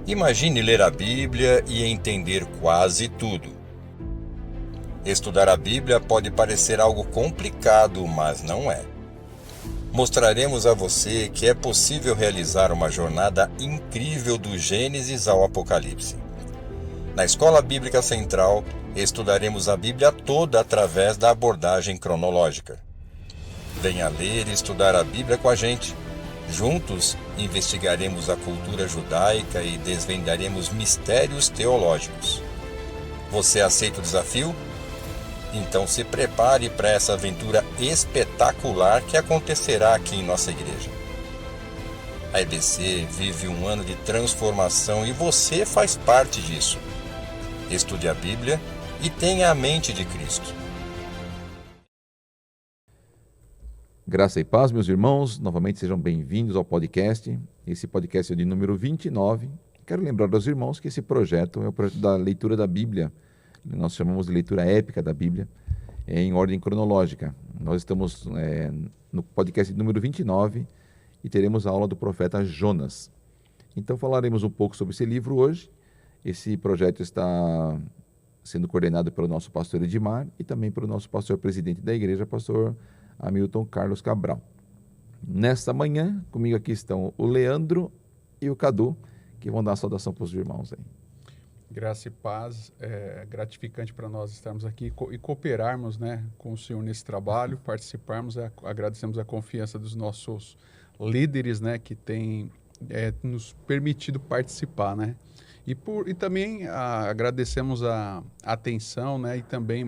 Imagine ler a Bíblia e entender quase tudo. Estudar a Bíblia pode parecer algo complicado, mas não é. Mostraremos a você que é possível realizar uma jornada incrível do Gênesis ao Apocalipse. Na Escola Bíblica Central, estudaremos a Bíblia toda através da abordagem cronológica. Venha ler e estudar a Bíblia com a gente. Juntos, investigaremos a cultura judaica e desvendaremos mistérios teológicos. Você aceita o desafio? Então se prepare para essa aventura espetacular que acontecerá aqui em nossa igreja. A EBC vive um ano de transformação e você faz parte disso. Estude a Bíblia e tenha a mente de Cristo. Graça e paz, meus irmãos, novamente sejam bem-vindos ao podcast. Esse podcast é de número 29. Quero lembrar aos irmãos que esse projeto é o projeto da leitura da Bíblia. Nós chamamos de leitura épica da Bíblia, em ordem cronológica. Nós estamos no podcast número 29 e teremos a aula do profeta Jonas. Então falaremos um pouco sobre esse livro hoje. Esse projeto está sendo coordenado pelo nosso pastor Edmar e também pelo nosso pastor presidente da igreja, pastor Hamilton Carlos Cabral. Nesta manhã, comigo aqui estão o Leandro e o Cadu, que vão dar a saudação para os irmãos aí. Graça e paz, é gratificante para nós estarmos aqui e cooperarmos, né, com o Senhor nesse trabalho, participarmos, agradecemos a confiança dos nossos líderes, né, que têm nos permitido participar, né, e também agradecemos a atenção, né, e também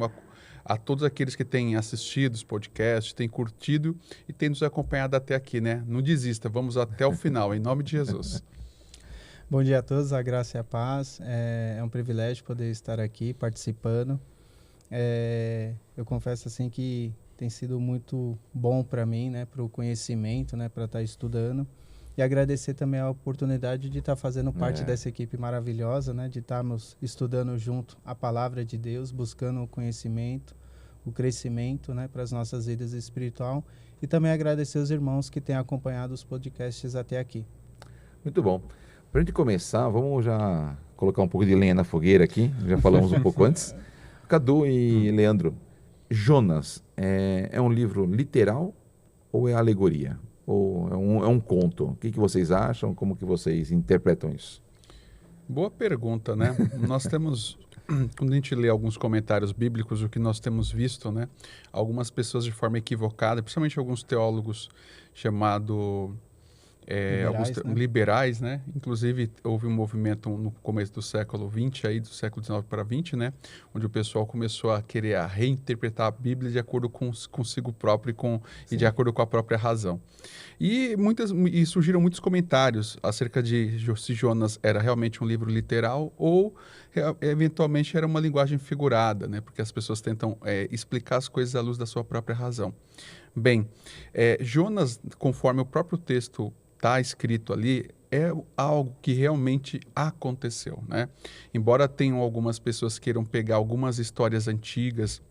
a todos aqueles que têm assistido os podcasts, têm curtido e têm nos acompanhado até aqui, né? Não desista, vamos até o final, em nome de Jesus. Bom dia a todos, a graça e a paz. É um privilégio poder estar aqui participando. Eu confesso assim que tem sido muito bom para mim, né? Para o conhecimento, né? Para estar estudando. E agradecer também a oportunidade de estar fazendo parte dessa equipe maravilhosa, né? De estarmos estudando junto a palavra de Deus, buscando o conhecimento, o crescimento, né? Para as nossas vidas espiritual. E também agradecer os irmãos que têm acompanhado os podcasts até aqui. Muito bom. Para a gente começar, vamos já colocar um pouco de lenha na fogueira aqui. Já falamos um pouco antes. Cadu e Leandro, Jonas é um livro literal ou é alegoria? Ou é um conto? O que vocês acham? Como que vocês interpretam isso? Boa pergunta, né? Nós temos, quando a gente lê alguns comentários bíblicos, o que nós temos visto, né? Algumas pessoas de forma equivocada, principalmente alguns teólogos chamados liberais, né? Inclusive, houve um movimento no começo do século XX, aí, do século XIX para XX, né? Onde o pessoal começou a querer reinterpretar a Bíblia de acordo com consigo próprio e de acordo com a própria razão. E surgiram muitos comentários acerca de se Jonas era realmente um livro literal ou, eventualmente, era uma linguagem figurada, né? Porque as pessoas tentam explicar as coisas à luz da sua própria razão. Bem, Jonas, conforme o próprio texto está escrito ali, é algo que realmente aconteceu, né? Embora tenham algumas pessoas queiram pegar algumas histórias antigas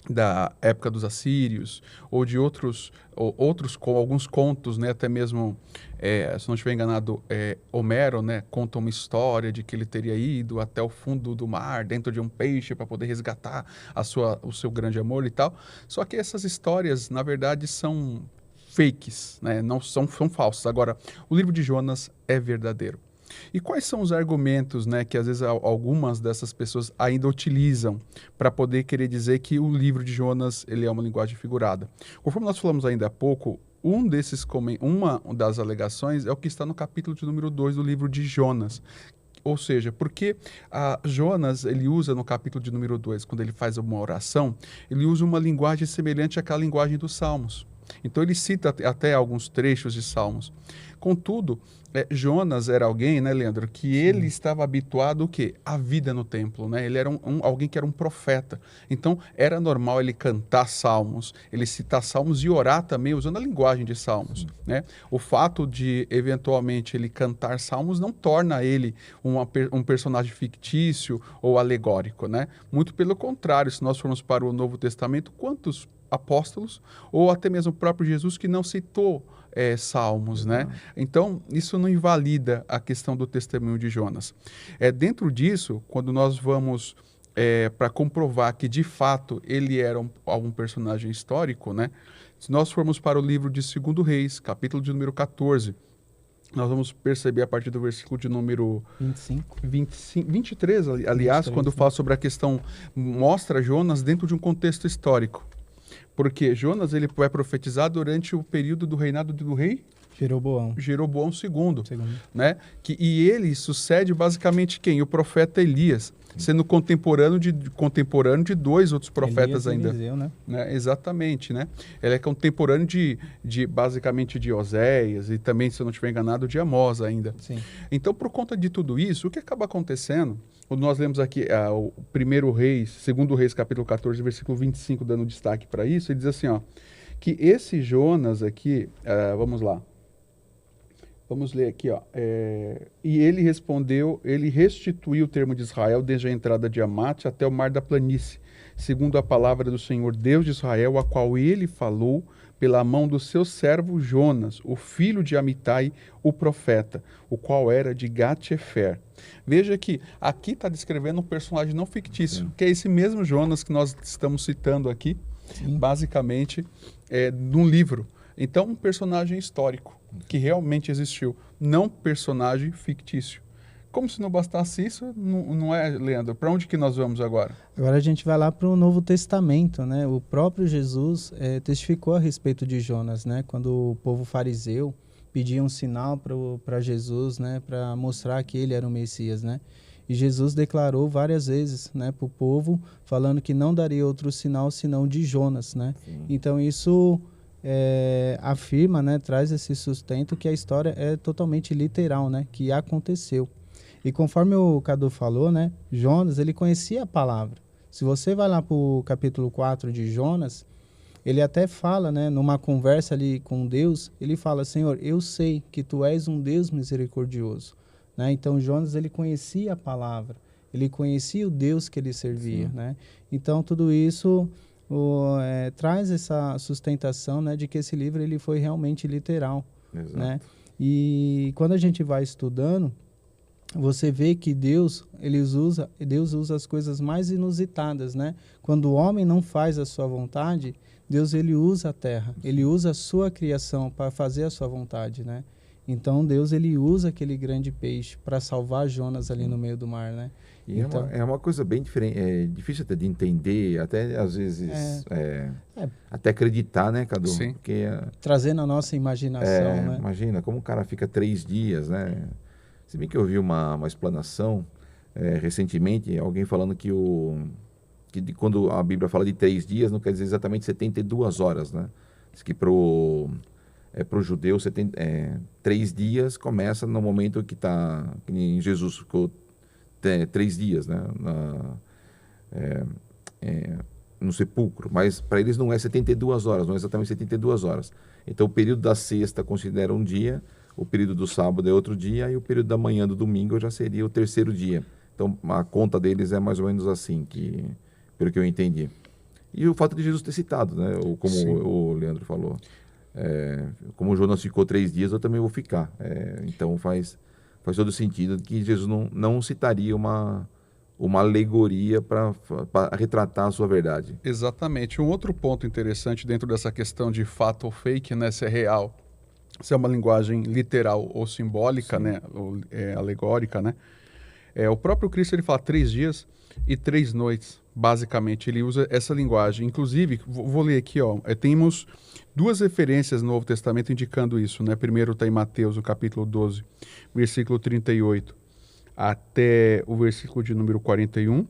da época dos assírios ou de outros alguns contos, né? Até mesmo, se não estiver enganado, Homero, né? Conta uma história de que ele teria ido até o fundo do mar, dentro de um peixe, para poder resgatar o seu grande amor e tal. Só que essas histórias, na verdade, são fakes, né? Não são falsas. Agora, o livro de Jonas é verdadeiro. E quais são os argumentos, né, que às vezes algumas dessas pessoas ainda utilizam para poder querer dizer que o livro de Jonas ele é uma linguagem figurada? Conforme nós falamos ainda há pouco, uma das alegações é o que está no capítulo de número 2 do livro de Jonas. Ou seja, porque Jonas, ele usa no capítulo de número 2, quando ele faz uma oração, ele usa uma linguagem semelhante àquela linguagem dos Salmos. Então ele cita até alguns trechos de Salmos. Contudo, Jonas era alguém, né, Leandro, que ele estava habituado o quê? À vida no templo, né? Ele era alguém que era um profeta. Então, era normal ele cantar salmos, ele citar salmos e orar também usando a linguagem de salmos, né? O fato de, eventualmente, ele cantar salmos não torna ele um personagem fictício ou alegórico, né? Muito pelo contrário, se nós formos para o Novo Testamento, quantos apóstolos, ou até mesmo o próprio Jesus, que não citou salmos, né? Então, isso não invalida a questão do testemunho de Jonas. Dentro disso, quando nós vamos para comprovar que, de fato, ele era um personagem histórico, né? Se nós formos para o livro de 2 Reis, capítulo de número 14, nós vamos perceber a partir do versículo de número 23, aliás, 23, quando fala sobre a questão, mostra Jonas dentro de um contexto histórico. Porque Jonas ele vai profetizar durante o período do reinado do rei Jeroboão II, né? E ele sucede basicamente quem? O profeta Elias, sendo contemporâneo de dois outros profetas ainda. Eliseu, né? Exatamente, né? Ele é contemporâneo basicamente de Oséias e também, se eu não estiver enganado, de Amós ainda. Sim. Então, por conta de tudo isso, o que acaba acontecendo? Nós lemos aqui o 1 Reis, 2 Reis, capítulo 14, versículo 25, dando destaque para isso, ele diz assim, ó, que esse Jonas aqui, vamos lá, vamos ler aqui, ó, e ele respondeu, ele restituiu o termo de Israel desde a entrada de Amate até o mar da planície, segundo a palavra do Senhor Deus de Israel, a qual ele falou pela mão do seu servo Jonas, o filho de Amitai, o profeta, o qual era de Gat-Hefer. Veja que aqui está descrevendo um personagem não fictício, que é esse mesmo Jonas que nós estamos citando aqui, basicamente, num livro. Então, um personagem histórico, que realmente existiu, não personagem fictício. Como se não bastasse isso, não é, Leandro? Para onde que nós vamos agora? Agora a gente vai lá para o Novo Testamento, né? O próprio Jesus testificou a respeito de Jonas, né? Quando o povo fariseu pedia um sinal para Jesus, né? Para mostrar que ele era o Messias, né? E Jesus declarou várias vezes, né? Para o povo, falando que não daria outro sinal senão de Jonas, né? Sim. Então isso afirma, né? Traz esse sustento que a história é totalmente literal, né? Que aconteceu. E conforme o Cadu falou, né, Jonas, ele conhecia a palavra. Se você vai lá para o capítulo 4 de Jonas, ele até fala, né, numa conversa ali com Deus, ele fala, Senhor, eu sei que tu és um Deus misericordioso. Né? Então, Jonas, ele conhecia a palavra, ele conhecia o Deus que ele servia. Né? Então, tudo isso traz essa sustentação, né, de que esse livro ele foi realmente literal. Exato. Né? E quando a gente vai estudando, você vê que Deus usa as coisas mais inusitadas, né? Quando o homem não faz a sua vontade, Deus ele usa a terra, ele usa a sua criação para fazer a sua vontade, né? Então Deus ele usa aquele grande peixe para salvar Jonas ali no meio do mar, né? E então, é uma coisa bem diferente, difícil até de entender, até às vezes até acreditar, né, Cadu? Sim. Porque, trazendo a nossa imaginação, né? Imagina como o cara fica 3 dias, né? Se bem que eu vi uma explanação recentemente, alguém falando que quando a Bíblia fala de 3 dias, não quer dizer exatamente 72 horas, né? Diz que para o judeu, 3 dias começa no momento que em Jesus ficou 3 dias, né? No sepulcro, mas para eles não é 72 horas, não é exatamente 72 horas. Então o período da sexta considera um dia, o período do sábado é outro dia e o período da manhã do domingo já seria o 3º dia. Então a conta deles é mais ou menos assim, pelo que eu entendi. E o fato de Jesus ter citado, né? Como o Leandro falou, como Jonas ficou 3 dias, eu também vou ficar. Então faz todo sentido que Jesus não citaria uma alegoria para retratar a sua verdade. Exatamente. Um outro ponto interessante dentro dessa questão de fato ou fake, né? Se é real, se é uma linguagem literal ou simbólica, né? Ou alegórica, né? O próprio Cristo ele fala 3 dias e 3 noites, basicamente. Ele usa essa linguagem. Inclusive, vou ler aqui, ó. Temos 2 referências no Novo Testamento indicando isso, né? Primeiro está em Mateus, no capítulo 12, versículo 38, até o versículo de número 41.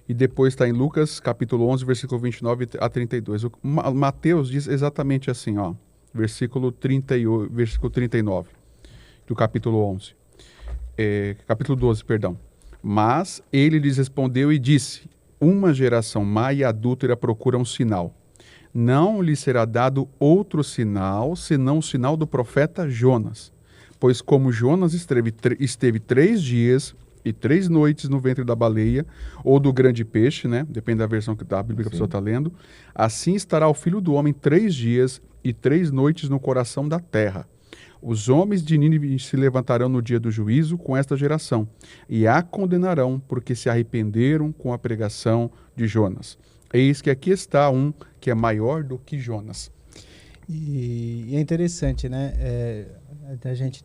E depois está em Lucas, capítulo 11, versículo 29 a 32. Mateus diz exatamente assim, ó. Versículo 38, versículo 39. do capítulo 12, perdão. Mas ele lhes respondeu e disse: uma geração má e adúltera procura um sinal. Não lhe será dado outro sinal, senão o sinal do profeta Jonas. Pois como Jonas esteve 3 dias e 3 noites no ventre da baleia, ou do grande peixe, né? Depende da versão da Bíblia que a pessoa está lendo, assim estará o Filho do Homem 3 dias e 3 noites no coração da terra. Os homens de Nínive se levantarão no dia do juízo com esta geração, e a condenarão, porque se arrependeram com a pregação de Jonas. Eis que aqui está um que é maior do que Jonas. E é interessante, né? A gente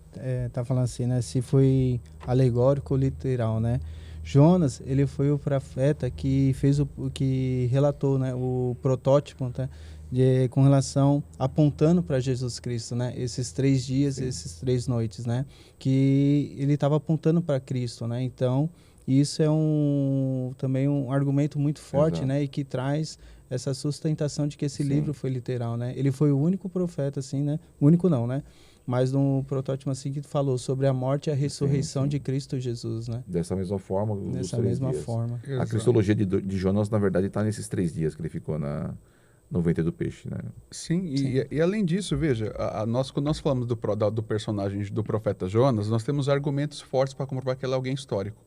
tá falando assim, né? Se foi alegórico ou literal, né? Jonas, ele foi o profeta que fez que relatou, né? O protótipo, tá? Com relação, apontando para Jesus Cristo, né? Esses 3 dias, Sim. esses 3 noites, né? Que ele estava apontando para Cristo, né? Então, isso é também um argumento muito forte, Exato. né? E que traz essa sustentação de que esse Sim. livro foi literal, né? Ele foi o único profeta, assim, né? Único não, né? Mas num protótipo assim que falou sobre a morte e a ressurreição sim. de Cristo Jesus, né? Dessa mesma forma, os Dessa 3 mesma dias. forma. A cristologia de Jonas, na verdade, está nesses 3 dias que ele ficou no ventre do peixe, né? Sim, e além disso, veja, quando nós falamos do personagem do profeta Jonas, nós temos argumentos fortes para comprovar que ele é alguém histórico.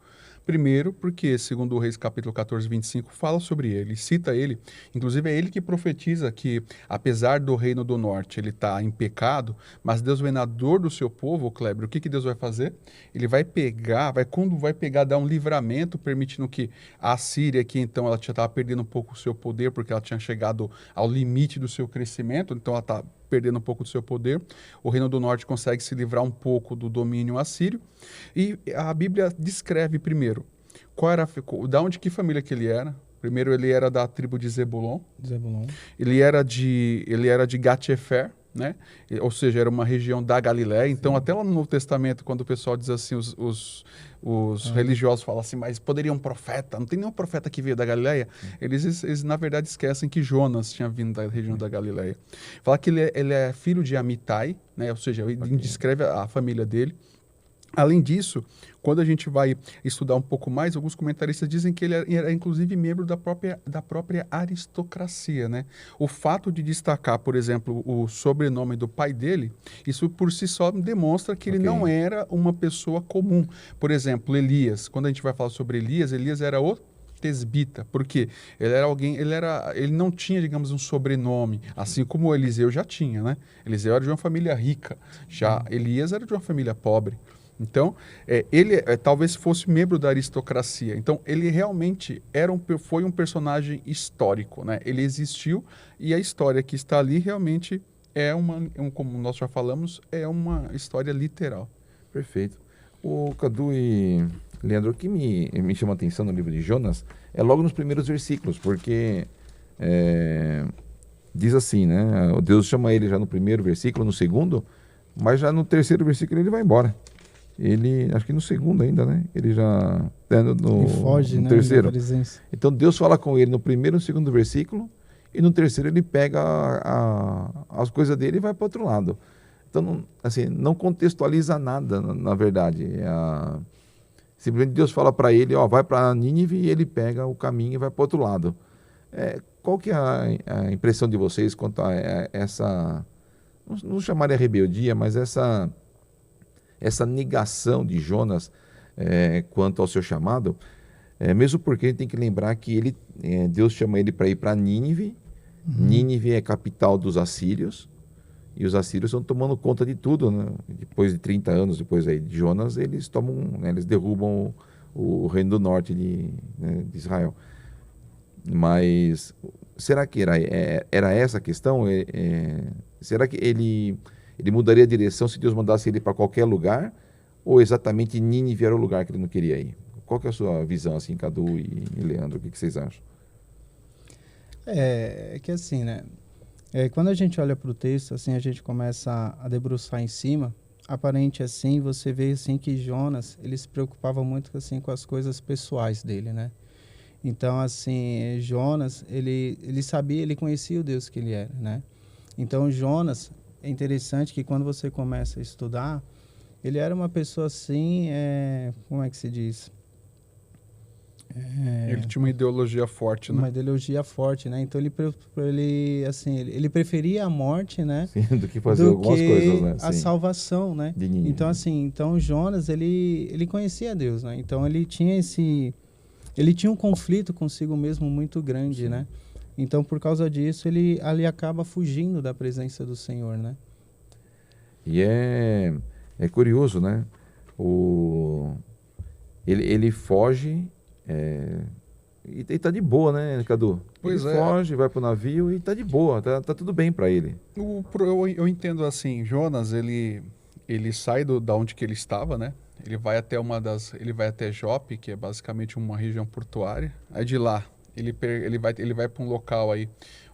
Primeiro, porque, segundo o Reis capítulo 14, 25, fala sobre ele, cita ele. Inclusive, é ele que profetiza que, apesar do reino do norte ele está em pecado, mas Deus vem na dor do seu povo, Kleber. O que Deus vai fazer? Ele vai pegar, dar um livramento, permitindo que a Síria, que então ela já estava perdendo um pouco o seu poder, porque ela tinha chegado ao limite do seu crescimento, então ela está perdendo um pouco do seu poder. O Reino do Norte consegue se livrar um pouco do domínio assírio. E a Bíblia descreve primeiro que família que ele era. Primeiro, ele era da tribo de Zebulon. Ele era de Gat-Hefer, né? Ou seja, era uma região da Galiléia. Então, até lá no Novo Testamento, quando o pessoal diz assim, os religiosos falam assim, mas poderia um profeta? Não tem nenhum profeta que veio da Galiléia? Eles, na verdade, esquecem que Jonas tinha vindo da região da Galiléia. Fala que ele é filho de Amitai, né? Ou seja, ele descreve a família dele. Além disso, quando a gente vai estudar um pouco mais, alguns comentaristas dizem que ele era inclusive membro da própria aristocracia, né? O fato de destacar, por exemplo, o sobrenome do pai dele, isso por si só demonstra que ele não era uma pessoa comum. Por exemplo, Elias, quando a gente vai falar sobre Elias era o tesbita, porque ele não tinha, digamos, um sobrenome, assim como Eliseu já tinha, né? Eliseu era de uma família rica, já Elias era de uma família pobre. Então, ele talvez fosse membro da aristocracia. Então, ele realmente foi um personagem histórico, né? Ele existiu e a história que está ali realmente como nós já falamos, é uma história literal. Perfeito. O Cadu e Leandro, o que me chama a atenção no livro de Jonas é logo nos primeiros versículos, porque diz assim, né? O Deus chama ele já no primeiro versículo, no segundo, mas já no terceiro versículo ele vai embora. Acho que no segundo ainda, né? Ele já no foge, no né, terceiro. Então Deus fala com ele no primeiro e no segundo versículo, e no terceiro ele pega as coisas dele e vai para outro lado. Então, assim, não contextualiza nada, na verdade. Simplesmente Deus fala para ele, vai para Nínive, e ele pega o caminho e vai para outro lado. Qual que é a impressão de vocês quanto a essa, não chamaria rebeldia, mas essa negação de Jonas quanto ao seu chamado, mesmo porque a gente tem que lembrar que Deus chama ele para ir para Nínive. Nínive é capital dos assírios, e os assírios estão tomando conta de tudo, né? Depois de 30 anos, depois aí de Jonas, eles eles derrubam o reino do norte de Israel. Mas será que era essa a questão? Será que ele mudaria a direção se Deus mandasse ele para qualquer lugar? Ou exatamente Nínive era o lugar que ele não queria ir? Qual que é a sua visão, assim, Cadu e Leandro? O que vocês acham? É que assim, né? Quando a gente olha para o texto, assim, a gente começa a debruçar em cima, aparente assim, você vê assim que Jonas, ele se preocupava muito assim com as coisas pessoais dele, né? Então, assim, Jonas, ele sabia, ele conhecia o Deus que ele era, né? Então, Jonas, é interessante que quando você começa a estudar, ele era uma pessoa assim, como é que se diz? Ele tinha uma ideologia forte, né? Uma ideologia forte, né? Então ele preferia a morte, né? Sim, do que fazer algumas coisas, né? A Sim. salvação, né? De ninguém, Então né? assim, então Jonas ele conhecia Deus, né? Então ele tinha um conflito consigo mesmo muito grande, né? Então por causa disso ele acaba fugindo da presença do Senhor, né? E é curioso, né? Ele foge e tá de boa, né, Cadu? Pois ele foge, vai pro navio e tá de boa, tá tudo bem para ele. Eu entendo assim, Jonas, ele sai da onde que ele estava, né? Ele vai até Jope, que é basicamente uma região portuária. Aí de lá, ele vai para um local aí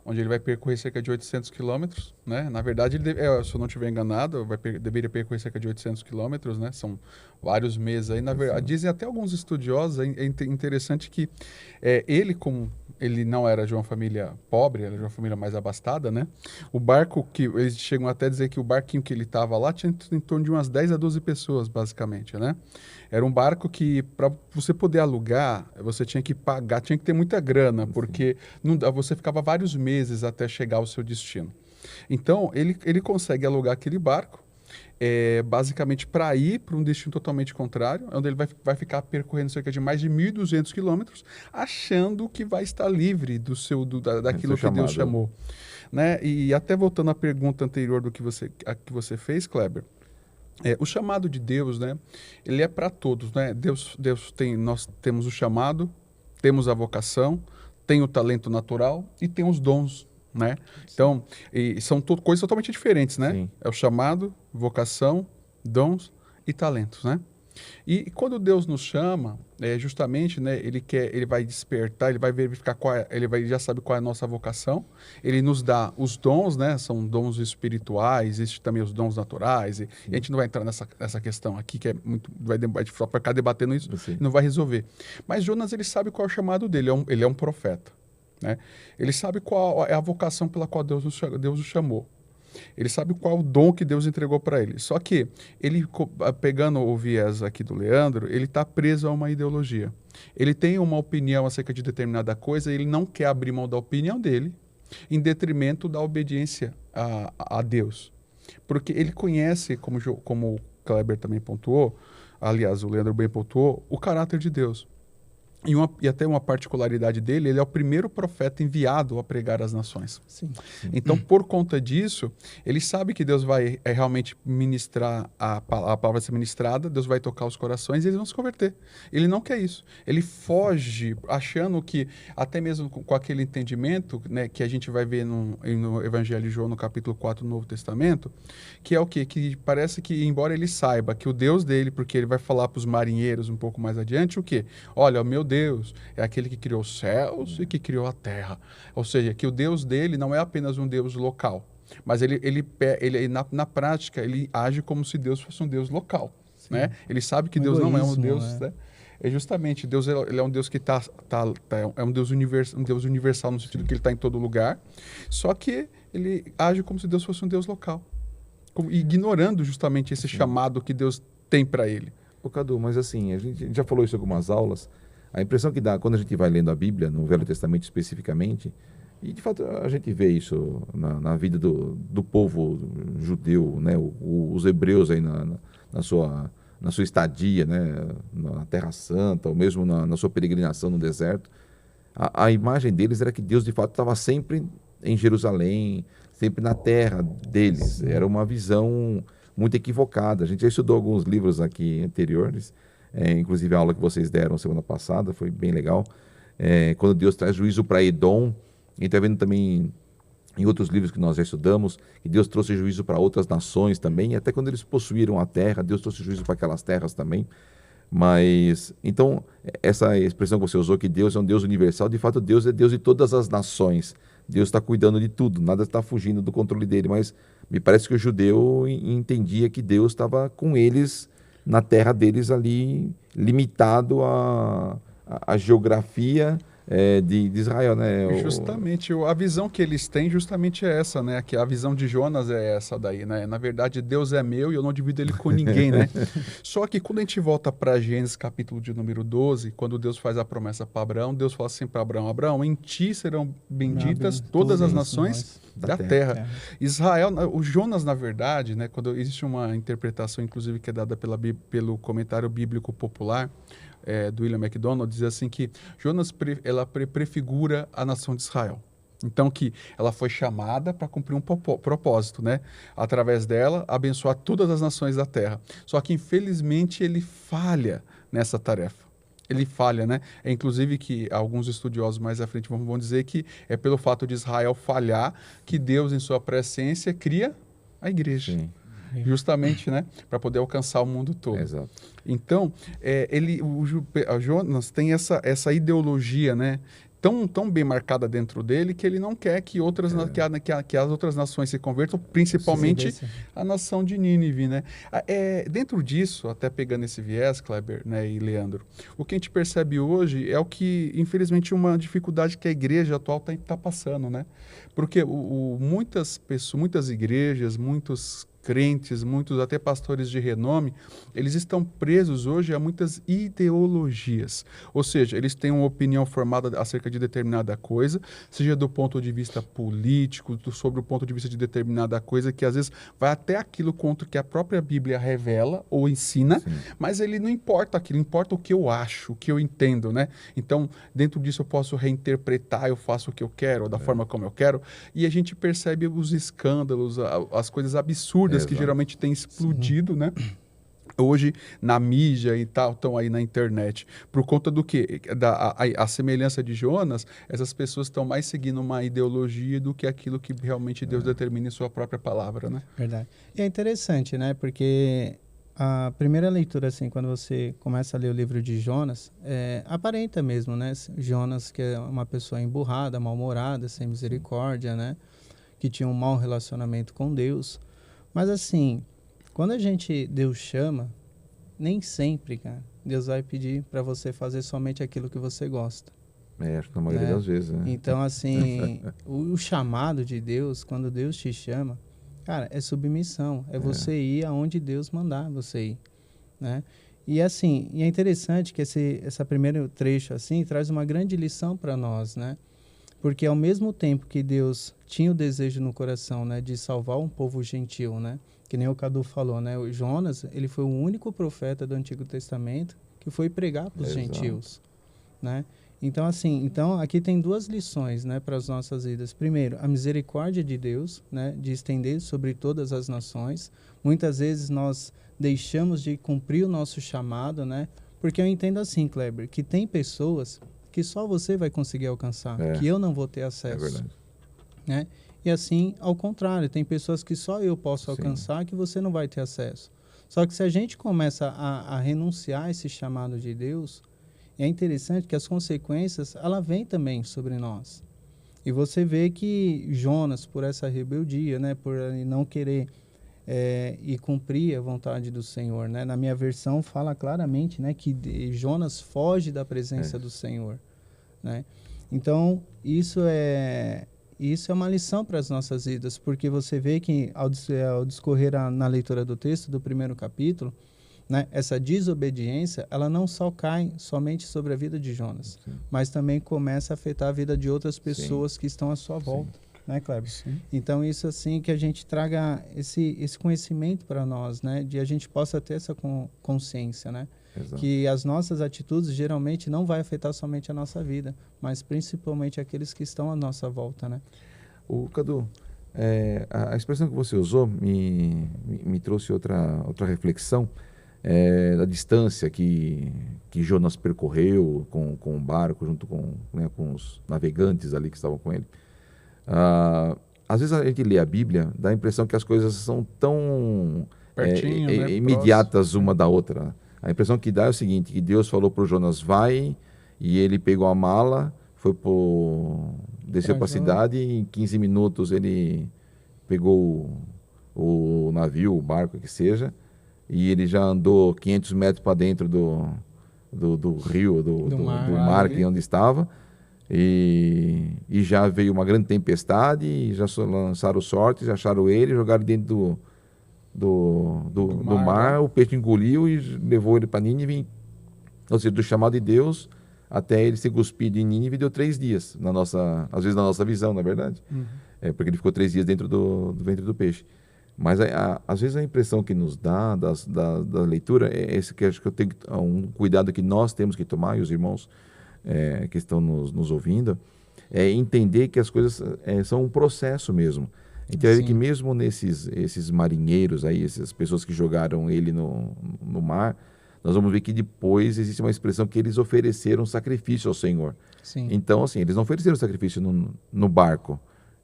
onde ele vai percorrer cerca de 800 quilômetros, né? Na verdade, se eu não estiver enganado, deveria percorrer cerca de 800 quilômetros, né? São vários meses aí. Na verdade, dizem até alguns estudiosos, é interessante que ele, como ele não era de uma família pobre, era de uma família mais abastada, né? O barco que eles chegam até a dizer que o barquinho que ele estava lá tinha em torno de umas 10 a 12 pessoas, basicamente, né? Era um barco que, para você poder alugar, você tinha que pagar, tinha que ter muita grana, porque você ficava vários meses até chegar ao seu destino. Então, ele consegue alugar aquele barco, basicamente para ir para um destino totalmente contrário, onde ele vai ficar percorrendo cerca de mais de 1.200 quilômetros, achando que vai estar livre daquilo que Deus chamou. Né? E até voltando à pergunta anterior que você fez, Kleber, o chamado de Deus, né? Ele é para todos, né? Nós temos o chamado, temos a vocação, tem o talento natural e tem os dons, né? Então, são coisas totalmente diferentes, né? Sim. É o chamado, vocação, dons e talentos, né? E quando Deus nos chama, justamente, né, ele vai despertar, ele vai verificar ele já sabe qual é a nossa vocação, ele nos dá os dons, né, são dons espirituais, existem também os dons naturais, e a gente não vai entrar nessa questão aqui, que é muito, vai só para ficar debatendo isso, não vai resolver. Mas Jonas, ele sabe qual é o chamado dele, ele é um profeta, né? Ele sabe qual é a vocação pela qual Deus o chamou. Ele sabe qual o dom que Deus entregou para ele. Só que ele, pegando o viés aqui do Leandro, ele está preso a uma ideologia. Ele tem uma opinião acerca de determinada coisa e ele não quer abrir mão da opinião dele em detrimento da obediência a Deus. Porque ele conhece, como o Kleber também pontuou, aliás, o Leandro bem pontuou, o caráter de Deus. E até uma particularidade dele, ele é o primeiro profeta enviado a pregar às nações. Sim. Então, por conta disso, ele sabe que Deus vai realmente ministrar, a palavra vai ser ministrada, Deus vai tocar os corações e eles vão se converter. Ele não quer isso. Ele foge achando que, até mesmo com aquele entendimento, né, que a gente vai ver no Evangelho de João, no capítulo 4 do Novo Testamento, que é o quê? Que parece que, embora ele saiba que o Deus dele, porque ele vai falar para os marinheiros um pouco mais adiante, o quê? Olha, o meu Deus é aquele que criou os céus e que criou a terra. Ou seja, que o Deus dele não é apenas um Deus local, mas ele na prática, ele age como se Deus fosse um Deus local. Né? Ele sabe que Deus não é um Deus... Né? É justamente, Deus ele é um Deus que é um Deus universal no sentido que ele está em todo lugar, só que ele age como se Deus fosse um Deus local, ignorando justamente esse chamado que Deus tem para ele. Ô Cadu, mas assim, a gente já falou isso em algumas aulas, a impressão que dá quando a gente vai lendo a Bíblia, no Velho Testamento especificamente, e de fato a gente vê isso na vida do povo judeu, né? Os hebreus aí na sua estadia, né? Na Terra Santa, ou mesmo na sua peregrinação no deserto, a imagem deles era que Deus de fato estava sempre em Jerusalém, sempre na terra deles. Era uma visão muito equivocada. A gente já estudou alguns livros aqui anteriores, inclusive a aula que vocês deram semana passada, foi bem legal. Quando Deus traz juízo para Edom, a gente está vendo também em outros livros que nós já estudamos, que Deus trouxe juízo para outras nações também, e até quando eles possuíram a terra, Deus trouxe juízo para aquelas terras também. Mas, então, essa expressão que você usou, que Deus é um Deus universal, de fato Deus é Deus de todas as nações. Deus está cuidando de tudo, nada está fugindo do controle dele, mas me parece que o judeu entendia que Deus estava com eles na terra deles ali, limitado à geografia de Israel, né? Justamente, a visão que eles têm justamente é essa, né? Que a visão de Jonas é essa daí, né? Na verdade, Deus é meu e eu não divido ele com ninguém, né? Só que quando a gente volta para Gênesis capítulo de número 12, quando Deus faz a promessa para Abraão, Deus fala assim para Abraão, Abraão, em ti serão benditas todas as nações da terra. Israel, o Jonas, na verdade, né? Quando existe uma interpretação, inclusive, que é dada pelo comentário bíblico popular, do William MacDonald, diz assim que Jonas ela prefigura a nação de Israel. Então que ela foi chamada para cumprir um propósito, né? Através dela, abençoar todas as nações da terra. Só que, infelizmente, ele falha nessa tarefa. Ele falha, né? Inclusive que alguns estudiosos mais à frente vão dizer que é pelo fato de Israel falhar que Deus, em sua presciência, cria a igreja. Sim. Justamente, né, para poder alcançar o mundo todo. Exato. Então, a Jonas tem essa ideologia, né, tão bem marcada dentro dele que ele não quer que que as outras nações se convertam, principalmente a nação de Nínive, né? Dentro disso, até pegando esse viés, Kleber, né, e Leandro, o que a gente percebe hoje é o que, infelizmente, uma dificuldade que a igreja atual está passando, né? Porque muitas igrejas, muitos crentes, muitos até pastores de renome, eles estão presos hoje a muitas ideologias. Ou seja, eles têm uma opinião formada acerca de determinada coisa, seja do ponto de vista político, sobre o ponto de vista de determinada coisa, que às vezes vai até aquilo contra o que a própria Bíblia revela ou ensina, sim, mas ele não importa aquilo, importa o que eu acho, o que eu entendo, né? Então, dentro disso eu posso reinterpretar, eu faço o que eu quero, da forma como eu quero, e a gente percebe os escândalos, as coisas absurdas que geralmente têm explodido, sim, né? Hoje na mídia e tal, estão aí na internet. Por conta do quê? A semelhança de Jonas, essas pessoas estão mais seguindo uma ideologia do que aquilo que realmente Deus determina em sua própria palavra, né? Verdade. E é interessante, né? Porque a primeira leitura, assim, quando você começa a ler o livro de Jonas, aparenta mesmo, né? Jonas, que é uma pessoa emburrada, mal-humorada, sem misericórdia, né? Que tinha um mau relacionamento com Deus. Mas assim, quando Deus chama, nem sempre, cara, Deus vai pedir para você fazer somente aquilo que você gosta. Acho que na maioria das vezes, né? Então, assim, o chamado de Deus, quando Deus te chama, cara, é submissão. É você ir aonde Deus mandar você ir, né? E assim, é interessante que esse primeiro trecho, assim, traz uma grande lição para nós, né? Porque ao mesmo tempo que Deus tinha o desejo no coração, né, de salvar um povo gentil, né, que nem o Cadu falou, né, o Jonas, ele foi o único profeta do Antigo Testamento que foi pregar para os gentios, né? Então assim, aqui tem duas lições, né, para as nossas vidas. Primeiro, a misericórdia de Deus, né, de estender sobre todas as nações. Muitas vezes nós deixamos de cumprir o nosso chamado, né? Porque eu entendo assim, Kleber, que tem pessoas que só você vai conseguir alcançar, que eu não vou ter acesso. É verdade. Né? E assim, ao contrário, tem pessoas que só eu posso alcançar, que você não vai ter acesso. Só que se a gente começa a renunciar a esse chamado de Deus, é interessante que as consequências, ela vem também sobre nós. E você vê que Jonas, por essa rebeldia, né, por não querer e cumprir a vontade do Senhor, né? Na minha versão fala claramente, né, que Jonas foge da presença do Senhor, né? Então isso é uma lição para as nossas vidas, porque você vê que ao discorrer na leitura do texto do primeiro capítulo, né, essa desobediência, ela não só cai somente sobre a vida de Jonas, mas também começa a afetar a vida de outras pessoas que estão à sua volta. Né, Kleber? Sim. Então, isso assim, que a gente traga esse conhecimento para nós, né? De a gente possa ter essa consciência, né? Exato. Que as nossas atitudes geralmente não vai afetar somente a nossa vida, mas principalmente aqueles que estão à nossa volta, né? Cadu, a expressão que você usou me trouxe outra reflexão da distância que Jonas percorreu com o barco, junto com os navegantes ali que estavam com ele. Às vezes a gente lê a Bíblia, dá a impressão que as coisas são tão né, imediatas uma da outra. A impressão que dá é o seguinte, que Deus falou para o Jonas, vai, e ele pegou a mala, desceu para a cidade, e em 15 minutos ele pegou o navio, o barco, que seja, e ele já andou 500 metros para dentro do rio, do mar, onde estava, E já veio uma grande tempestade, e já lançaram sortes, acharam ele, jogaram dentro do mar, o peixe engoliu e levou ele para Nínive. Ou seja, do chamado de Deus até ele ser cuspido em Nínive deu 3 dias, às vezes na nossa visão, na verdade. Porque ele ficou 3 dias dentro do ventre do peixe. Mas às vezes a impressão que nos dá da leitura é esse que acho que eu tenho um cuidado que nós temos que tomar, e os irmãos que estão nos ouvindo, é entender que as coisas são um processo mesmo. Então, é que mesmo esses marinheiros aí, essas pessoas que jogaram ele no mar, nós vamos ver que depois existe uma expressão que eles ofereceram sacrifício ao Senhor. Sim. Então, assim, eles não ofereceram sacrifício no barco.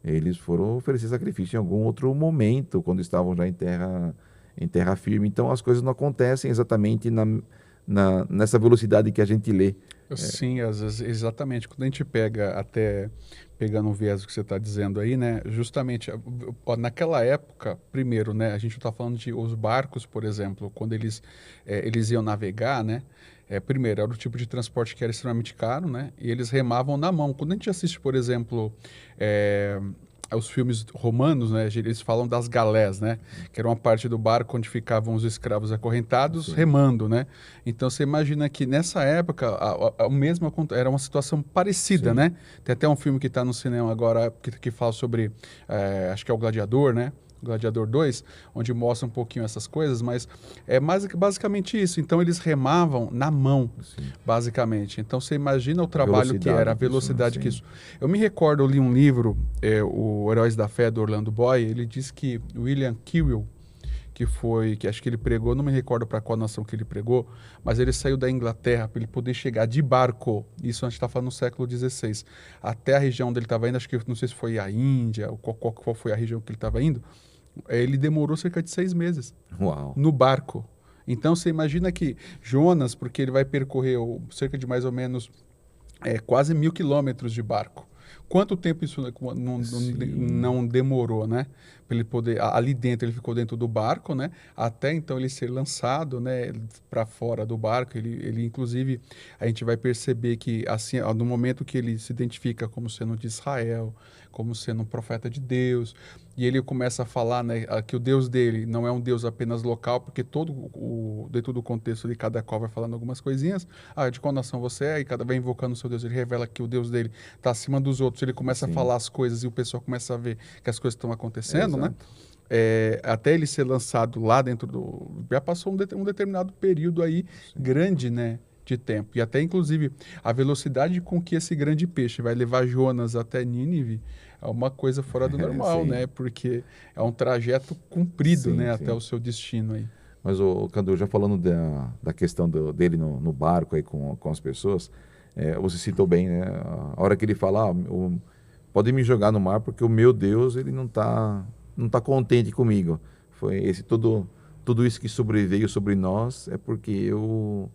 Eles foram oferecer sacrifício em algum outro momento, quando estavam já em terra firme. Então, as coisas não acontecem exatamente nessa velocidade que a gente lê. Sim, às vezes, exatamente. Quando a gente pegando um viés que você está dizendo aí, né? Justamente, naquela época, primeiro, né? A gente está falando de os barcos, por exemplo, quando eles iam navegar, né? Primeiro, era o tipo de transporte que era extremamente caro, né? E eles remavam na mão. Quando a gente assiste, por exemplo, os filmes romanos, né? Eles falam das galés, né? Que era uma parte do barco onde ficavam os escravos acorrentados, remando, né? Então, você imagina que nessa época, era uma situação parecida, né? Tem até um filme que está no cinema agora que fala sobre, acho que é o Gladiador, né? Gladiador 2, onde mostra um pouquinho essas coisas, mas é basicamente isso. Então, eles remavam na mão, basicamente. Então, você imagina o trabalho que era, a velocidade que isso... Eu me recordo, eu li um livro, o Heróis da Fé, do Orlando Boy, ele diz que William Kewell, que acho que ele pregou, não me recordo para qual nação que ele pregou, mas ele saiu da Inglaterra para ele poder chegar de barco, isso a gente está falando no século XVI, até a região onde ele estava indo, acho que não sei se foi a Índia, qual foi a região que ele estava indo. Ele demorou cerca de 6 meses. Uau. No barco. Então, você imagina que Jonas, porque ele vai percorrer cerca de mais ou menos quase 1.000 quilômetros de barco. Quanto tempo isso não demorou, né? Para ele poder... Ali dentro, ele ficou dentro do barco, né? Até então ele ser lançado, né? Para fora do barco. Ele, inclusive, a gente vai perceber que, assim, no momento que ele se identifica como sendo de Israel, como sendo um profeta de Deus, e ele começa a falar, né, que o Deus dele não é um Deus apenas local, porque dentro do contexto de cada qual vai falando algumas coisinhas, de qual nação você é, e cada vai invocando o seu Deus, ele revela que o Deus dele está acima dos outros, ele começa a falar as coisas e o pessoal começa a ver que as coisas estão acontecendo, né? Até ele ser lançado lá dentro já passou um determinado período aí grande, né, de tempo. E até, inclusive, a velocidade com que esse grande peixe vai levar Jonas até Nínive é uma coisa fora do normal, né? Porque é um trajeto comprido, né? Até o seu destino aí. Mas, Cadu, já falando da questão dele no barco aí com as pessoas, você citou bem, né? A hora que ele fala, pode me jogar no mar porque o meu Deus, ele não tá contente comigo. Foi tudo isso que sobreveio sobre nós é porque eu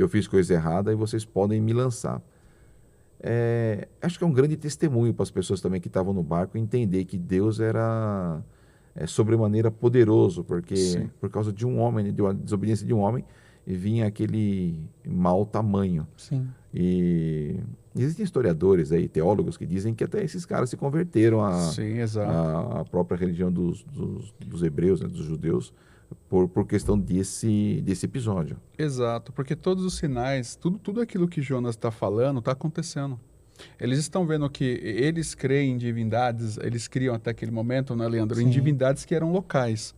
fiz coisa errada e vocês podem me lançar. Acho que é um grande testemunho para as pessoas também que estavam no barco entender que Deus era sobremaneira poderoso, porque por causa de um homem, de uma desobediência de um homem, vinha aquele mau tamanho. Sim. E existem historiadores aí, teólogos, que dizem que até esses caras se converteram à própria religião dos hebreus, né, dos judeus, por questão desse episódio. Exato, porque todos os sinais, tudo aquilo que Jonas está falando, está acontecendo. Eles estão vendo que eles creem em divindades, eles criam até aquele momento, né, Leandro, em divindades que eram locais.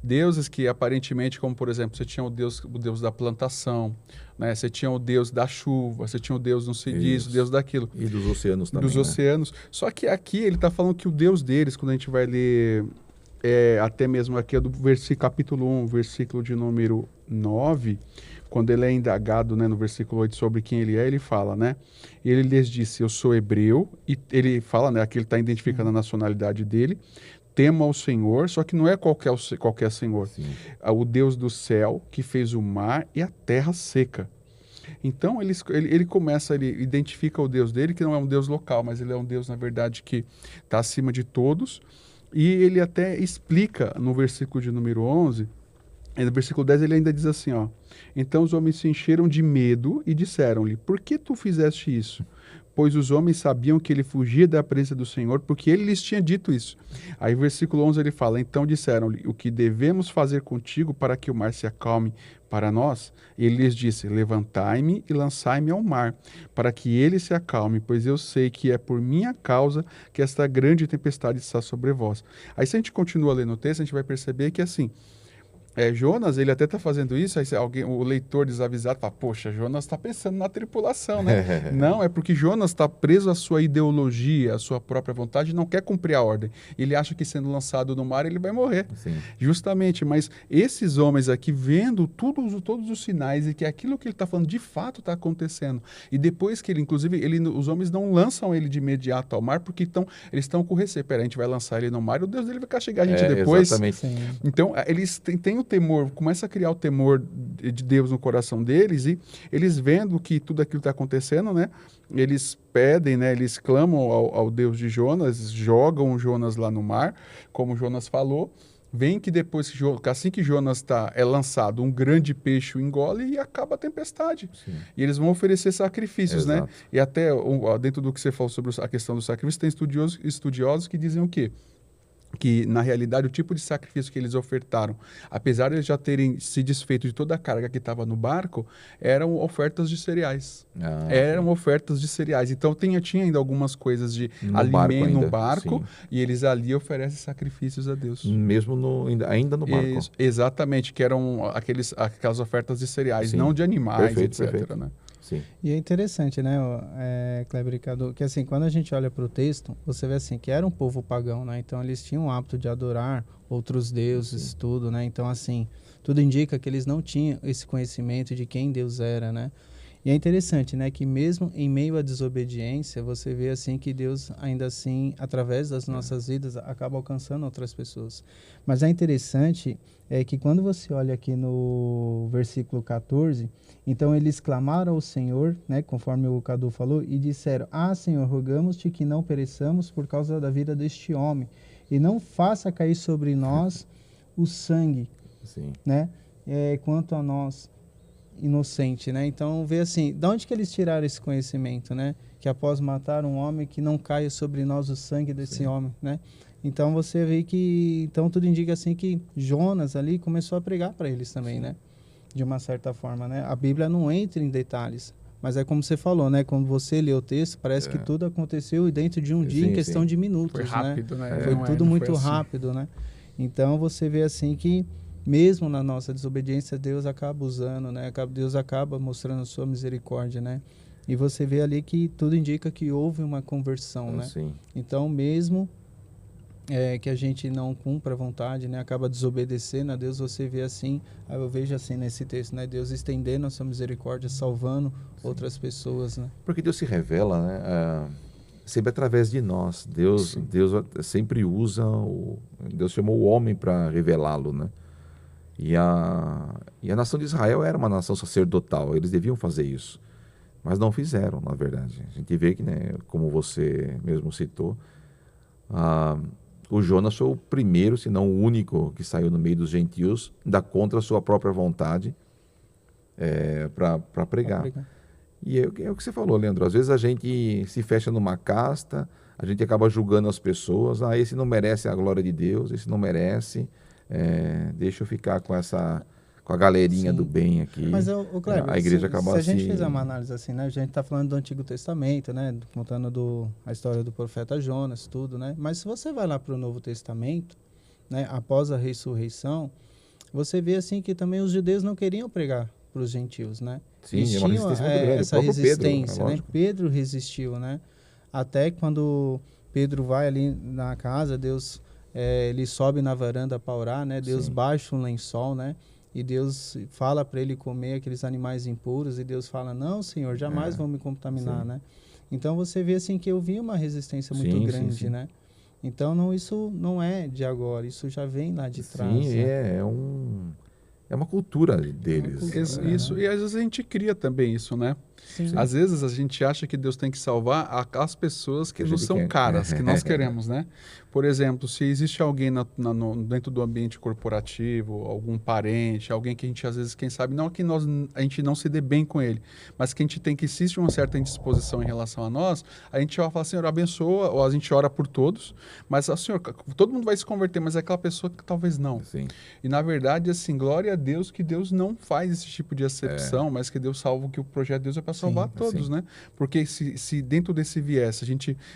Deuses que aparentemente, como por exemplo, você tinha o Deus da plantação, né? Você tinha o Deus da chuva, você tinha o Deus não sei disso, o Deus daquilo. E dos oceanos também. Dos oceanos. Só que aqui ele está falando que o Deus deles, quando a gente vai ler, até mesmo aqui é do capítulo 1, versículo de número 9, quando ele é indagado, né, no versículo 8 sobre quem ele é, ele fala, né? E ele lhes disse, eu sou hebreu, e ele fala, né, aqui ele está identificando a nacionalidade dele, temo ao Senhor, só que não é qualquer Senhor. O Deus do céu, que fez o mar e a terra seca. Então, ele identifica o Deus dele, que não é um Deus local, mas ele é um Deus, na verdade, que está acima de todos. E ele até explica, no versículo de número 11, no versículo 10, ele ainda diz assim, ó, então os homens se encheram de medo e disseram-lhe, por que tu fizeste isso? pois os homens sabiam que ele fugia da presença do Senhor, porque ele lhes tinha dito isso. Aí, versículo 11, ele fala, então disseram-lhe, o que devemos fazer contigo para que o mar se acalme para nós? Ele lhes disse, levantai-me e lançai-me ao mar, para que ele se acalme, pois eu sei que é por minha causa que esta grande tempestade está sobre vós. Aí, se a gente continua lendo o texto, a gente vai perceber que, assim, Jonas, ele até está fazendo isso, aí o leitor desavisado fala, poxa, Jonas está pensando na tripulação, né? Não, é porque Jonas está preso à sua ideologia, à sua própria vontade, e não quer cumprir a ordem. Ele acha que sendo lançado no mar, ele vai morrer. Sim. Justamente, mas esses homens aqui, vendo todos os sinais e que aquilo que ele está falando de fato está acontecendo, e depois que ele, inclusive, os homens não lançam ele de imediato ao mar, porque eles estão com receio. Pera, a gente vai lançar ele no mar, o Deus dele vai castigar a gente depois. Exatamente. Sim. Então, eles têm o temor, começa a criar o temor de Deus no coração deles, e eles vendo que tudo aquilo está acontecendo, né? Eles pedem, né? Eles clamam ao Deus de Jonas, jogam Jonas lá no mar, como Jonas falou. Vem que depois, assim que Jonas é lançado, um grande peixe o engole e acaba a tempestade. Sim. E eles vão oferecer sacrifícios, Exato. né? E até dentro do que você falou sobre a questão do sacrifício, tem estudiosos que dizem o quê? Que, na realidade, o tipo de sacrifício que eles ofertaram, apesar de eles já terem se desfeito de toda a carga que estava no barco, eram ofertas de cereais. Eram ofertas de cereais. Então, tinha ainda algumas coisas de alimento no barco, e eles ali oferecem sacrifícios a Deus. Mesmo ainda no barco. Exatamente, que eram aquelas ofertas de cereais, não de animais, perfeito, etc. Perfeito. Né? Sim. E é interessante, né, Kleber e Cadu, que assim, quando a gente olha para o texto, você vê assim, que era um povo pagão, né, então eles tinham o hábito de adorar outros deuses, tudo, né, então assim, tudo indica que eles não tinham esse conhecimento de quem Deus era, né. E é interessante, né, que mesmo em meio à desobediência, você vê assim que Deus ainda assim, através das nossas vidas, acaba alcançando outras pessoas. Mas é interessante que quando você olha aqui no versículo 14, então eles clamaram ao Senhor, né, conforme o Cadu falou, e disseram, Senhor, rogamos-te que não pereçamos por causa da vida deste homem, e não faça cair sobre nós o sangue, Sim. né, quanto a nós, inocente, né? Então, vê assim, de onde que eles tiraram esse conhecimento, né? Que após matar um homem, que não caia sobre nós o sangue desse homem, né? Então, você vê que, então, tudo indica assim que Jonas ali começou a pregar para eles também, né? De uma certa forma, né? A Bíblia não entra em detalhes, mas é como você falou, né? Quando você lê o texto, parece que tudo aconteceu dentro de um dia, em questão de minutos, foi rápido, né? Foi tudo muito rápido, né? Então, você vê assim que mesmo na nossa desobediência, Deus acaba usando, né? Deus acaba mostrando a sua misericórdia, né? E você vê ali que tudo indica que houve uma conversão, né? Sim. Então, mesmo que a gente não cumpra a vontade, né? Acaba desobedecendo a Deus, você vê assim, eu vejo assim nesse texto, né? Deus estendendo a sua misericórdia, salvando outras pessoas, né? Porque Deus se revela, né? Sempre através de nós. Deus sempre usa, Deus chamou o homem para revelá-lo, né? E a nação de Israel era uma nação sacerdotal, eles deviam fazer isso, mas não fizeram, na verdade. A gente vê que, né, como você mesmo citou, o Jonas foi o primeiro, se não o único, que saiu no meio dos gentios, da contra a sua própria vontade para pregar. E é o que você falou, Leandro, às vezes a gente se fecha numa casta, a gente acaba julgando as pessoas, esse não merece a glória de Deus, esse não merece... deixa eu ficar com a galerinha do bem aqui. Mas, Kleber, a igreja acaba se a gente fizer uma análise assim, né? A gente está falando do Antigo Testamento, né? Contando a história do profeta Jonas, tudo, né? Mas se você vai lá para o Novo Testamento, né? Após a ressurreição, você vê assim que também os judeus não queriam pregar para os gentios, né? Sim, eles uma tinham resistência muito grande. essa resistência, Pedro, né? Pedro resistiu, né? Até quando Pedro vai ali na casa, Deus... ele sobe na varanda para orar, né? Deus baixa um lençol, né? E Deus fala para ele comer aqueles animais impuros, e Deus fala, não, Senhor, jamais vão me contaminar, né? Então, você vê assim que eu vi uma resistência muito grande, né? Então, isso não é de agora, isso já vem lá de trás. Sim, né? é uma cultura deles. Isso, e às vezes a gente cria também isso, né? Sim. Às vezes a gente acha que Deus tem que salvar aquelas pessoas que Que a nos gente são quer. caras, que nós queremos, né? Por exemplo, se existe alguém dentro do ambiente corporativo, algum parente, alguém que a gente às vezes, quem sabe, não que a gente não se dê bem com ele, mas que a gente tem que existe uma certa indisposição em relação a nós, a gente fala, Senhor, abençoa, ou a gente ora por todos, mas, Senhor, todo mundo vai se converter, mas é aquela pessoa que talvez não. Sim. E na verdade, assim, glória a Deus que Deus não faz esse tipo de acepção, mas que Deus salva, que o projeto de Deus é para salvar todos, sim. né? Porque se dentro desse viés,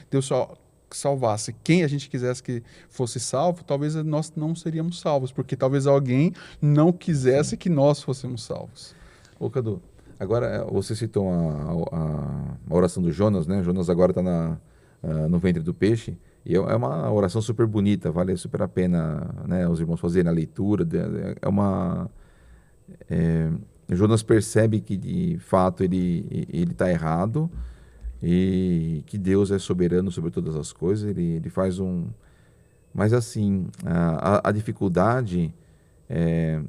Deus só salvasse quem a gente quisesse que fosse salvo, talvez nós não seríamos salvos, porque talvez alguém não quisesse que nós fôssemos salvos. Ô, Cadu, agora você citou a oração do Jonas, né? Jonas agora está no ventre do peixe, e é uma oração super bonita, vale super a pena, né, os irmãos fazerem a leitura. Jonas percebe que de fato ele está errado, e que Deus é soberano sobre todas as coisas. Ele faz mas assim, a dificuldade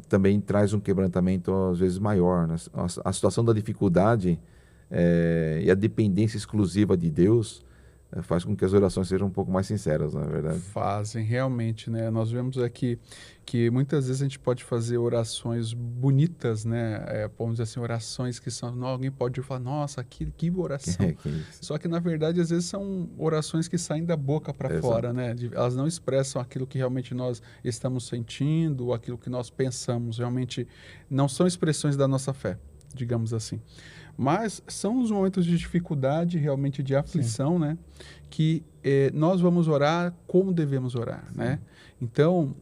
também traz um quebrantamento às vezes maior, né? A situação da dificuldade e a dependência exclusiva de Deus faz com que as orações sejam um pouco mais sinceras, na verdade. Fazem, realmente, né? Nós vemos aqui que muitas vezes a gente pode fazer orações bonitas, né? Vamos dizer assim, orações que são... alguém pode falar, nossa, que oração. Que isso. Só que, na verdade, às vezes são orações que saem da boca para fora, né? Elas não expressam aquilo que realmente nós estamos sentindo, ou aquilo que nós pensamos. Realmente não são expressões da nossa fé, digamos assim. Mas são os momentos de dificuldade, realmente de aflição, né? Que nós vamos orar como devemos orar, né? Então,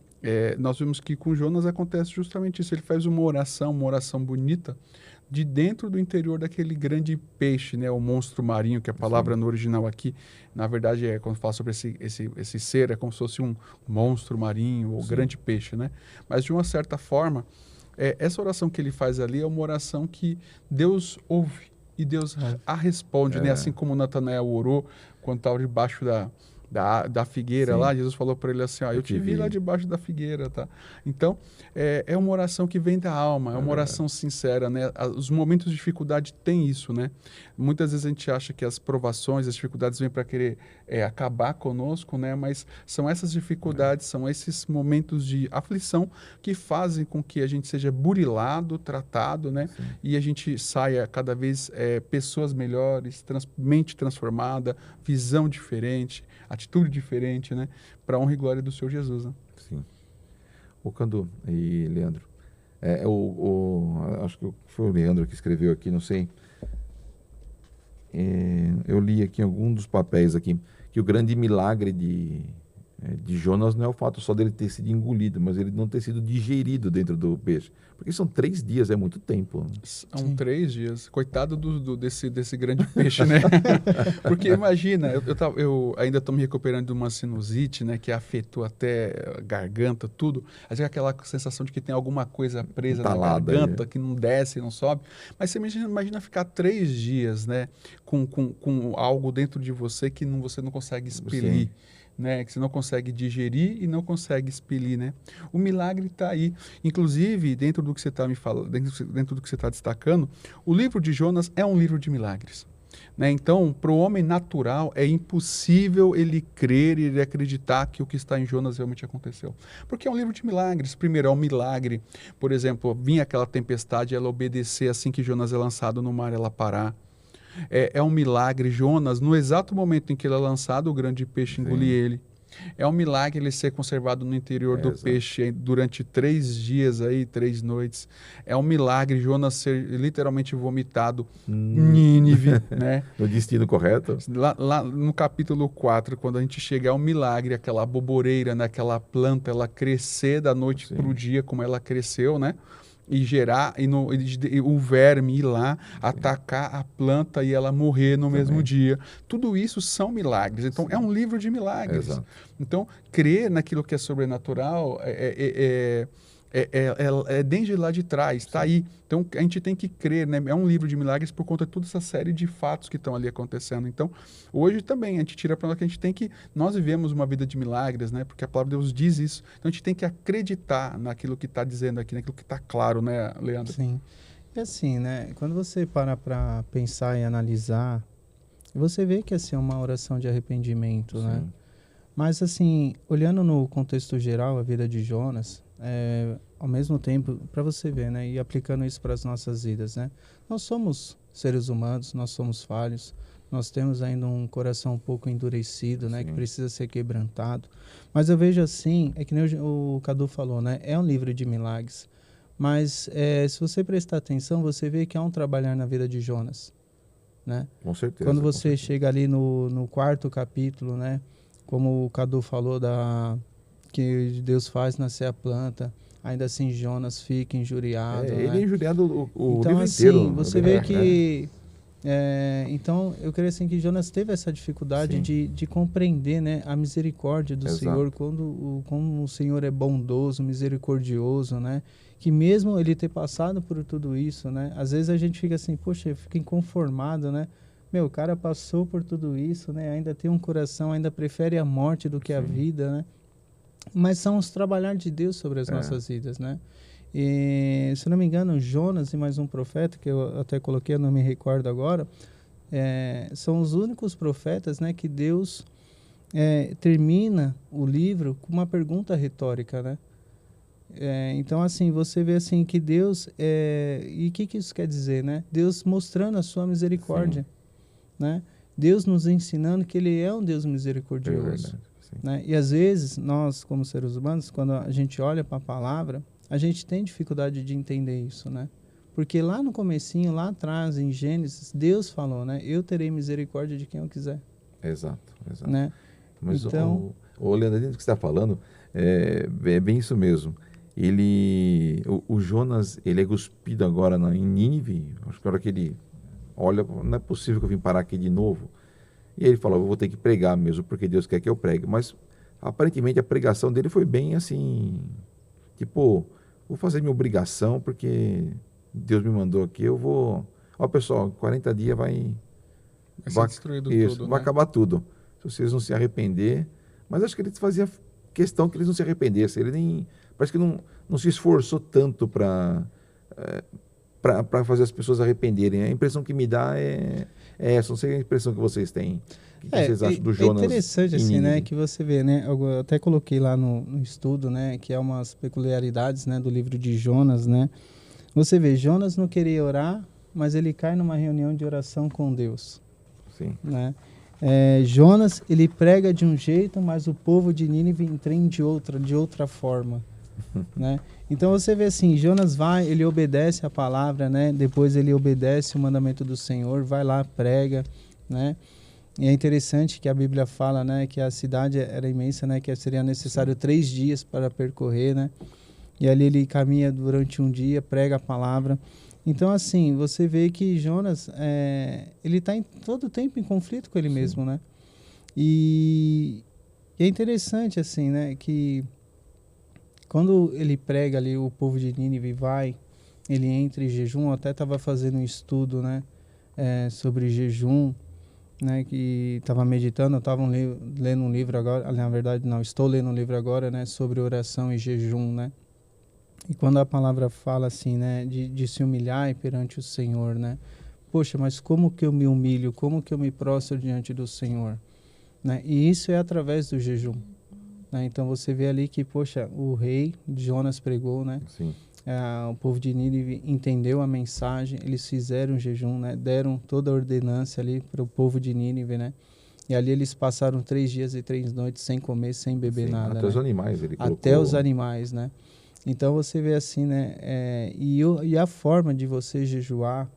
nós vemos que com Jonas acontece justamente isso. Ele faz uma oração bonita, de dentro do interior daquele grande peixe, né? O monstro marinho, que a palavra no original aqui, na verdade, quando fala sobre esse ser, é como se fosse um monstro marinho, ou grande peixe, né? Mas, de uma certa forma... essa oração que ele faz ali é uma oração que Deus ouve e Deus a responde, né? Assim como Natanael orou quando estava debaixo da figueira lá, Jesus falou para ele assim, eu te vi lá debaixo da figueira, tá? Então, é uma oração que vem da alma, é uma oração sincera, né? Os momentos de dificuldade têm isso, né? Muitas vezes a gente acha que as provações, as dificuldades vêm para querer acabar conosco, né? Mas são essas dificuldades, são esses momentos de aflição que fazem com que a gente seja burilado, tratado, né? Sim. E a gente saia cada vez pessoas melhores, mente transformada, visão diferente, atitude diferente, né? Para honra e glória do Senhor Jesus, né? Sim. O Cadu e Leandro, acho que foi o Leandro que escreveu aqui, não sei. Eu li aqui em algum dos papéis aqui que o grande milagre de Jonas não é o fato só dele ter sido engolido, mas ele não ter sido digerido dentro do peixe. Porque são 3 dias, é muito tempo. São 3 dias. Coitado desse grande peixe, né? Porque imagina, eu ainda estou me recuperando de uma sinusite, né? Que afetou até a garganta, tudo. Às vezes aquela sensação de que tem alguma coisa presa Entalada, na garganta, que não desce, não sobe. Mas você imagina ficar 3 dias, né? Com algo dentro de você que você não consegue expelir. Sim. Né, que você não consegue digerir e não consegue expelir, né? O milagre está aí. Inclusive, dentro do que você está me falando, dentro do que você está destacando, o livro de Jonas é um livro de milagres. Né? Então, para o homem natural, é impossível ele crer e ele acreditar que o que está em Jonas realmente aconteceu. Porque é um livro de milagres. Primeiro, é um milagre. Por exemplo, vinha aquela tempestade, ela obedecer assim que Jonas é lançado no mar, ela parar. É um milagre, Jonas, no exato momento em que ele é lançado, o grande peixe engolir ele. É um milagre ele ser conservado no interior do peixe durante 3 dias, 3 noites. É um milagre Jonas ser literalmente vomitado em Nínive, né? No destino correto. Lá no capítulo 4, quando a gente chega, é um milagre, aquela boboreira, né? Aquela planta, ela crescer da noite para o dia, como ela cresceu, né? E gerar, e o verme ir lá, atacar a planta e ela morrer no mesmo dia. Tudo isso são milagres. Então, é um livro de milagres. Exato. Então, crer naquilo que é sobrenatural é desde lá de trás, está aí. Então, a gente tem que crer, né? É um livro de milagres por conta de toda essa série de fatos que estão ali acontecendo. Então, hoje também, a gente tira para nós que a gente tem que... Nós vivemos uma vida de milagres, né? Porque a palavra de Deus diz isso. Então, a gente tem que acreditar naquilo que está dizendo aqui, naquilo que está claro, né, Leandro? Sim. que assim, né? Quando você para pensar e analisar, você vê que assim, é uma oração de arrependimento, né? Sim. Mas assim, olhando no contexto geral, a vida de Jonas, ao mesmo tempo, para você ver, né? E aplicando isso para as nossas vidas, né? Nós somos seres humanos, nós somos falhos, nós temos ainda um coração um pouco endurecido, né? Sim. Que precisa ser quebrantado. Mas eu vejo assim, é que nem o Cadu falou, né? É um livro de milagres. Mas se você prestar atenção, você vê que há um trabalhar na vida de Jonas, né? Com certeza. Quando com você certeza. chega ali no 4º capítulo, né? Como o Cadu falou, que Deus faz nascer a planta, ainda assim Jonas fica injuriado, Ele é né? injuriado o Então, livro assim, inteiro. você vê que... então, eu creio assim que Jonas teve essa dificuldade Sim. de compreender, né, a misericórdia do Exato. Senhor, como o Senhor é bondoso, misericordioso, né? Que mesmo ele ter passado por tudo isso, né? Às vezes a gente fica assim, poxa, fica inconformado, né? Meu, o cara passou por tudo isso, né? Ainda tem um coração, ainda prefere a morte do que a Sim. vida, né? Mas são os trabalhar de Deus sobre as nossas vidas, né? E, se não me engano, Jonas e mais um profeta, que eu até coloquei, eu não me recordo agora, são os únicos profetas, né, que Deus termina o livro com uma pergunta retórica, né? Então, assim, você vê assim que Deus... e o que isso quer dizer, né? Deus mostrando a sua misericórdia, né? Deus nos ensinando que Ele é um Deus misericordioso. verdade, sim. Né? E às vezes, nós, como seres humanos, quando a gente olha para a palavra, a gente tem dificuldade de entender isso, né? Porque lá no comecinho, lá atrás, em Gênesis, Deus falou, né? Eu terei misericórdia de quem eu quiser. Exato. Né? Mas Então... o Leandro, dentro do que você está falando, é bem isso mesmo. O Jonas, ele é cuspido agora em Nínive. Acho que a hora que ele olha, não é possível que eu vim parar aqui de novo. E ele falou, eu vou ter que pregar mesmo, porque Deus quer que eu pregue. Mas, aparentemente, a pregação dele foi bem assim, tipo, vou fazer minha obrigação, porque Deus me mandou aqui, eu vou... Ó, pessoal, 40 dias vai ser destruído isso, tudo, vai né? acabar tudo. Se vocês não se arrepender... Mas acho que ele fazia questão que eles não se arrependessem. Ele nem... Parece que não se esforçou tanto para fazer as pessoas arrependerem. A impressão que me dá é essa. Não sei a impressão que vocês têm. O que vocês acham do Jonas? É interessante, em assim, né? Nínive? Que você vê, né? Eu até coloquei lá no estudo, né? Que é umas peculiaridades, né? Do livro de Jonas, né? Você vê, Jonas não queria orar, mas ele cai numa reunião de oração com Deus. Sim. Né? Jonas, ele prega de um jeito, mas o povo de Nínive entende de outra forma, né? Então você vê assim, Jonas vai, ele obedece a palavra, né? Depois ele obedece o mandamento do Senhor, vai lá, prega, né? E é interessante que a Bíblia fala, né? Que a cidade era imensa, né? Que seria necessário 3 dias para percorrer, né? E ali ele caminha durante um dia, prega a palavra. Então, assim, você vê que Jonas, ele está todo o tempo em conflito com ele mesmo, né? E é interessante, assim, né? Que quando ele prega ali, o povo de Nínive vai, ele entra em jejum. Eu até estava fazendo um estudo, né? Sobre jejum, né? Que estava meditando, eu estava lendo um livro agora, na verdade, não, estou lendo um livro agora, né? Sobre oração e jejum, né? E quando a palavra fala assim, né, de se humilhar perante o Senhor, né? Poxa, mas como que eu me humilho? Como que eu me prostro diante do Senhor? Né? E isso é através do jejum. Né? Então você vê ali que, poxa, o rei Jonas pregou, né? Sim. O povo de Nínive entendeu a mensagem, eles fizeram jejum, né? Deram toda a ordenança ali para o povo de Nínive, né? E ali eles passaram 3 dias e 3 noites sem comer, sem beber nada. Até né? os animais ele colocou. Até os animais, né? Então você vê assim, né? E a forma de você jejuar,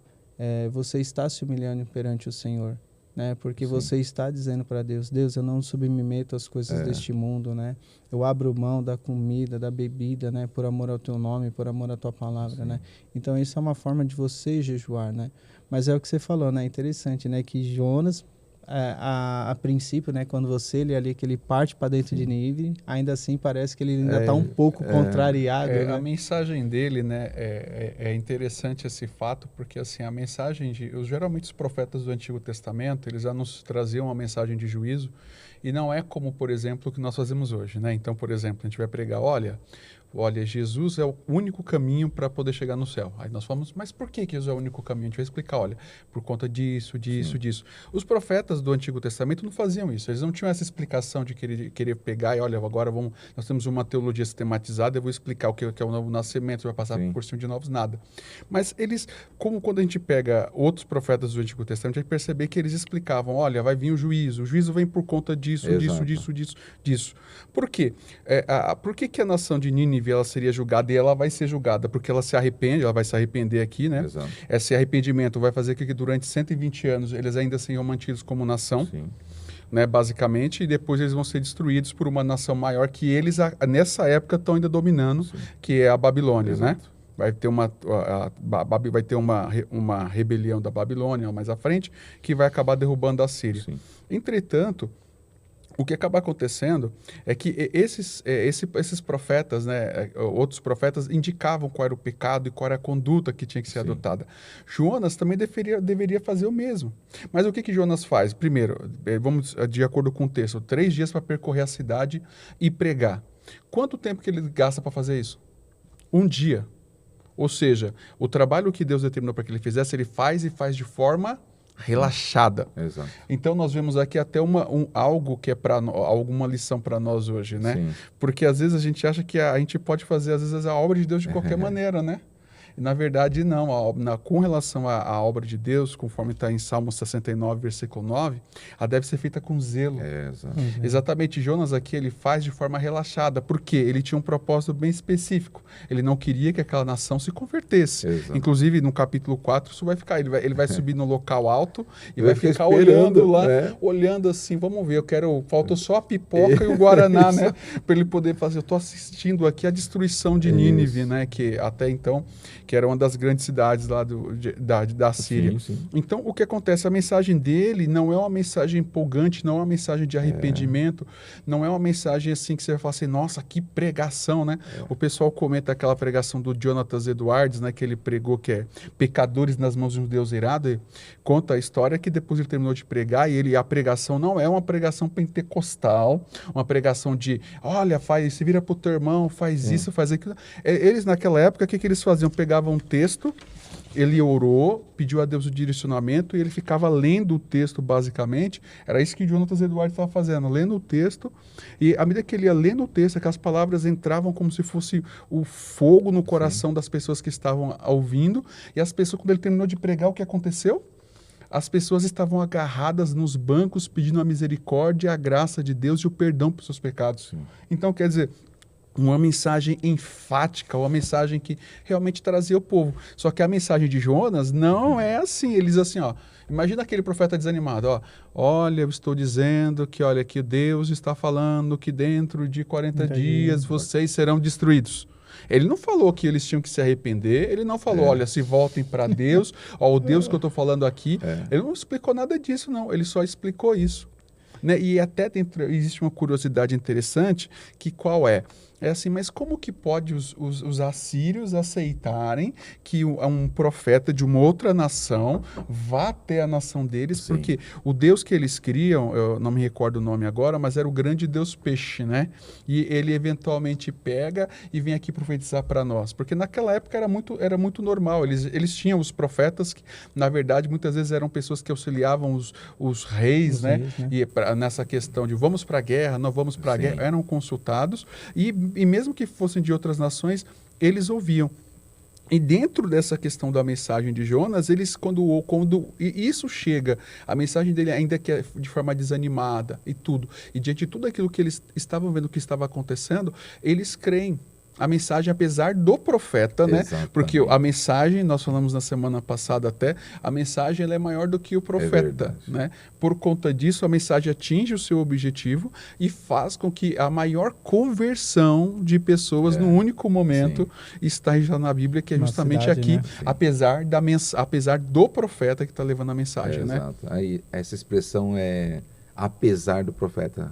você está se humilhando perante o Senhor, né? Porque você está dizendo para Deus, Deus, eu não submeto às coisas deste mundo, né? Eu abro mão da comida, da bebida, né? Por amor ao teu nome, por amor à tua palavra, né? Então isso é uma forma de você jejuar, né? Mas é o que você falou, né? Interessante, né? Que Jonas, a princípio, né, quando você lê ali que ele parte para dentro de Nínive, ainda assim parece que ele ainda está um pouco contrariado. Né? A mensagem dele, né, é interessante esse fato, porque assim, a mensagem geralmente os profetas do Antigo Testamento, eles traziam uma mensagem de juízo, E não é como, por exemplo, o que nós fazemos hoje, né? Então, por exemplo, a gente vai pregar, olha, Jesus é o único caminho para poder chegar no céu. Aí nós falamos, mas por que Jesus é o único caminho? A gente vai explicar, olha, por conta disso, disso. Os profetas do Antigo Testamento não faziam isso. Eles não tinham essa explicação de querer pegar e, olha, agora nós temos uma teologia sistematizada, eu vou explicar o que é o novo nascimento, vai passar por cima de novos nada. Mas eles, como quando a gente pega outros profetas do Antigo Testamento, a gente vai perceber que eles explicavam, olha, vai vir o juízo vem por conta disso. Por quê? Por que a nação de Nínive ela seria julgada e ela vai ser julgada? Porque ela se arrepende, ela vai se arrepender aqui, né? Exato. Esse arrependimento vai fazer com que durante 120 anos eles ainda sejam mantidos como nação, né, basicamente, e depois eles vão ser destruídos por uma nação maior que eles, nessa época, estão ainda dominando, que é a Babilônia, né? Vai ter uma rebelião da Babilônia mais à frente, que vai acabar derrubando a Síria. Entretanto, o que acaba acontecendo é que esses profetas, né, outros profetas, indicavam qual era o pecado e qual era a conduta que tinha que ser adotada. Jonas também deveria fazer o mesmo. Mas o que Jonas faz? Primeiro, vamos de acordo com o texto, 3 dias para percorrer a cidade e pregar. Quanto tempo que ele gasta para fazer isso? 1 dia. Ou seja, o trabalho que Deus determinou para que ele fizesse, ele faz e faz de forma relaxada. Exato. Então nós vemos aqui até algo que é alguma lição para nós hoje, né? Sim. Porque às vezes a gente acha que a gente pode fazer às vezes a obra de Deus de qualquer maneira, né? E, na verdade, não. Com relação à obra de Deus, conforme está em Salmo 69, versículo 9, ela deve ser feita com zelo. Exato. Exatamente, Jonas aqui, ele faz de forma relaxada, porque ele tinha um propósito bem específico. Ele não queria que aquela nação se convertesse. Exato. Inclusive, no capítulo 4, isso vai ficar. Ele vai subir no local alto e Vai vai ficar esperando, olhando lá, né? olhando assim, vamos ver, falta só a pipoca e o Guaraná, né? Para ele poder fazer. Eu estou assistindo aqui a destruição de Nínive, né? Que até então, que era uma das grandes cidades lá da Síria. Sim. Então, o que acontece? A mensagem dele não é uma mensagem empolgante, não é uma mensagem de arrependimento, não é uma mensagem assim que você vai falar assim, nossa, que pregação, né? O pessoal comenta aquela pregação do Jonathan Edwards, né? Que ele pregou, que é Pecadores nas mãos de um Deus irado, e conta a história que depois ele terminou de pregar e a pregação não é uma pregação pentecostal, uma pregação de, olha, se vira pro teu irmão, faz isso, faz aquilo. Eles, naquela época, o que eles faziam? Pegavam um texto, ele orou, pediu a Deus o direcionamento e ele ficava lendo o texto, basicamente. Era isso que Jonathan Edwards estava fazendo, lendo o texto. E à medida que ele ia lendo o texto, aquelas palavras entravam como se fosse o fogo no coração das pessoas que estavam ouvindo. E as pessoas, quando ele terminou de pregar, o que aconteceu? As pessoas estavam agarradas nos bancos pedindo a misericórdia, a graça de Deus e o perdão por seus pecados. Então, quer dizer, uma mensagem enfática, uma mensagem que realmente trazia o povo. Só que a mensagem de Jonas não é assim. Eles assim, ó, imagina aquele profeta desanimado, ó, olha, eu estou dizendo que, olha, que Deus está falando que dentro de 40 dias vocês serão destruídos. Ele não falou que eles tinham que se arrepender, ele não falou, olha, se voltem para Deus, ó, o Deus que eu estou falando aqui. Ele não explicou nada disso, não. Ele só explicou isso. Né? E até existe uma curiosidade interessante, que qual é? É assim, mas como que pode os assírios aceitarem que um profeta de uma outra nação vá até a nação deles? Sim. Porque o Deus que eles criam, eu não me recordo o nome agora, mas era o grande Deus peixe, né? E ele eventualmente pega e vem aqui profetizar para nós. Porque naquela época era muito normal. Eles tinham os profetas que, na verdade, muitas vezes eram pessoas que auxiliavam os reis, né? E nessa questão de vamos para a guerra, não vamos para a guerra, eram consultados e mesmo que fossem de outras nações, eles ouviam. E dentro dessa questão da mensagem de Jonas, eles quando isso chega, a mensagem dele ainda que é de forma desanimada e tudo, e diante de tudo aquilo que eles estavam vendo que estava acontecendo, eles creem. A mensagem, apesar do profeta, né? Porque a mensagem, nós falamos na semana passada até, a mensagem ela é maior do que o profeta, né? Por conta disso, a mensagem atinge o seu objetivo e faz com que a maior conversão de pessoas no único momento está já na Bíblia, que é justamente cidade, aqui, né? apesar do profeta que está levando a mensagem, né? Exato. Aí, essa expressão é apesar do profeta.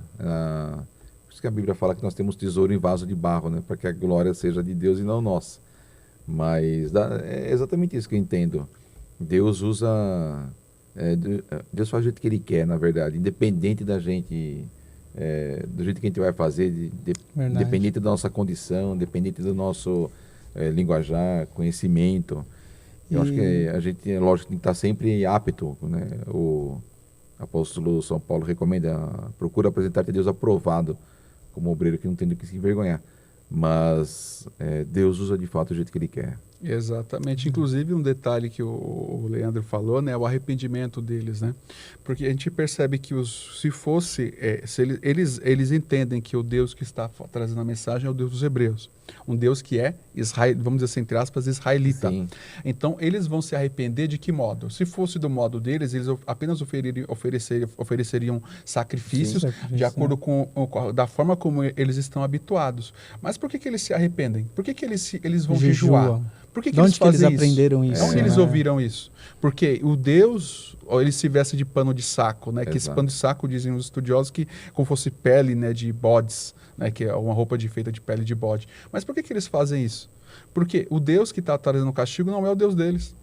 Que a Bíblia fala que nós temos tesouro em vaso de barro, né? Para que a glória seja de Deus e não nossa. Mas é exatamente isso que eu entendo. Deus usa... Deus faz do jeito que Ele quer, na verdade. Independente da gente do jeito que a gente vai fazer, Verdade. dependente da nossa condição, dependente do nosso linguajar, conhecimento. Eu acho que a gente, lógico, tem que estar sempre apto, né? O apóstolo São Paulo recomenda, procura apresentar-te a Deus aprovado, como obreiro que não tem do que se envergonhar. Mas Deus usa de fato o jeito que Ele quer. Exatamente. Inclusive, um detalhe que o Leandro falou, né, é o arrependimento deles, né? Porque a gente percebe que eles entendem que o Deus que está trazendo a mensagem é o Deus dos hebreus, um Deus que é, vamos dizer assim, entre aspas, israelita. Sim. Então, eles vão se arrepender de que modo? Se fosse do modo deles, eles apenas ofereceriam sacrifícios de acordo da forma como eles estão habituados. Mas por que eles se arrependem? Por que eles vão jejuar? Por que de onde eles fazem eles aprenderam isso? Onde eles ouviram isso? Porque o Deus, ele se veste de pano de saco, né? Que esse pano de saco, dizem os estudiosos, que como fosse pele, né, de bodes, né? Que é uma roupa feita de pele de bode. Mas por que eles fazem isso? Porque o Deus que está trazendo o castigo não é o Deus deles.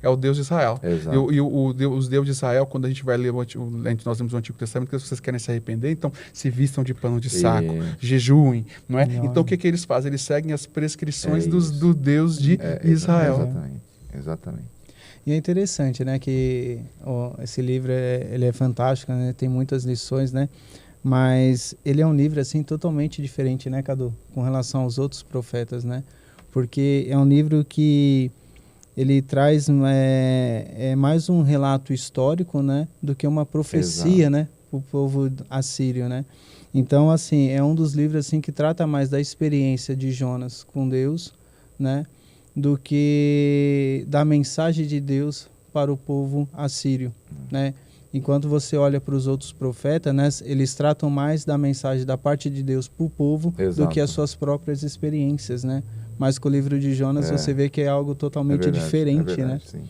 É o Deus de Israel. Exato. E os Deus de Israel, quando a gente vai ler, nós lemos o Antigo Testamento, que vocês querem se arrepender, então se vistam de pano de saco, jejuem, não é? Então o que eles fazem? Eles seguem as prescrições do Deus de Israel. Exatamente. E é interessante, né, que esse livro ele é fantástico, né? Tem muitas lições, né? Mas ele é um livro assim totalmente diferente, né, Cadu, com relação aos outros profetas, né? Porque é um livro que ele traz mais um relato histórico, né, do que uma profecia, Exato. né, para o povo assírio, né. Então, assim, é um dos livros assim que trata mais da experiência de Jonas com Deus, né, do que da mensagem de Deus para o povo assírio, né. Enquanto você olha para os outros profetas, né, eles tratam mais da mensagem da parte de Deus para o povo do que as suas próprias experiências, né. Mas com o livro de Jonas você vê que é algo totalmente diferente, né? Sim.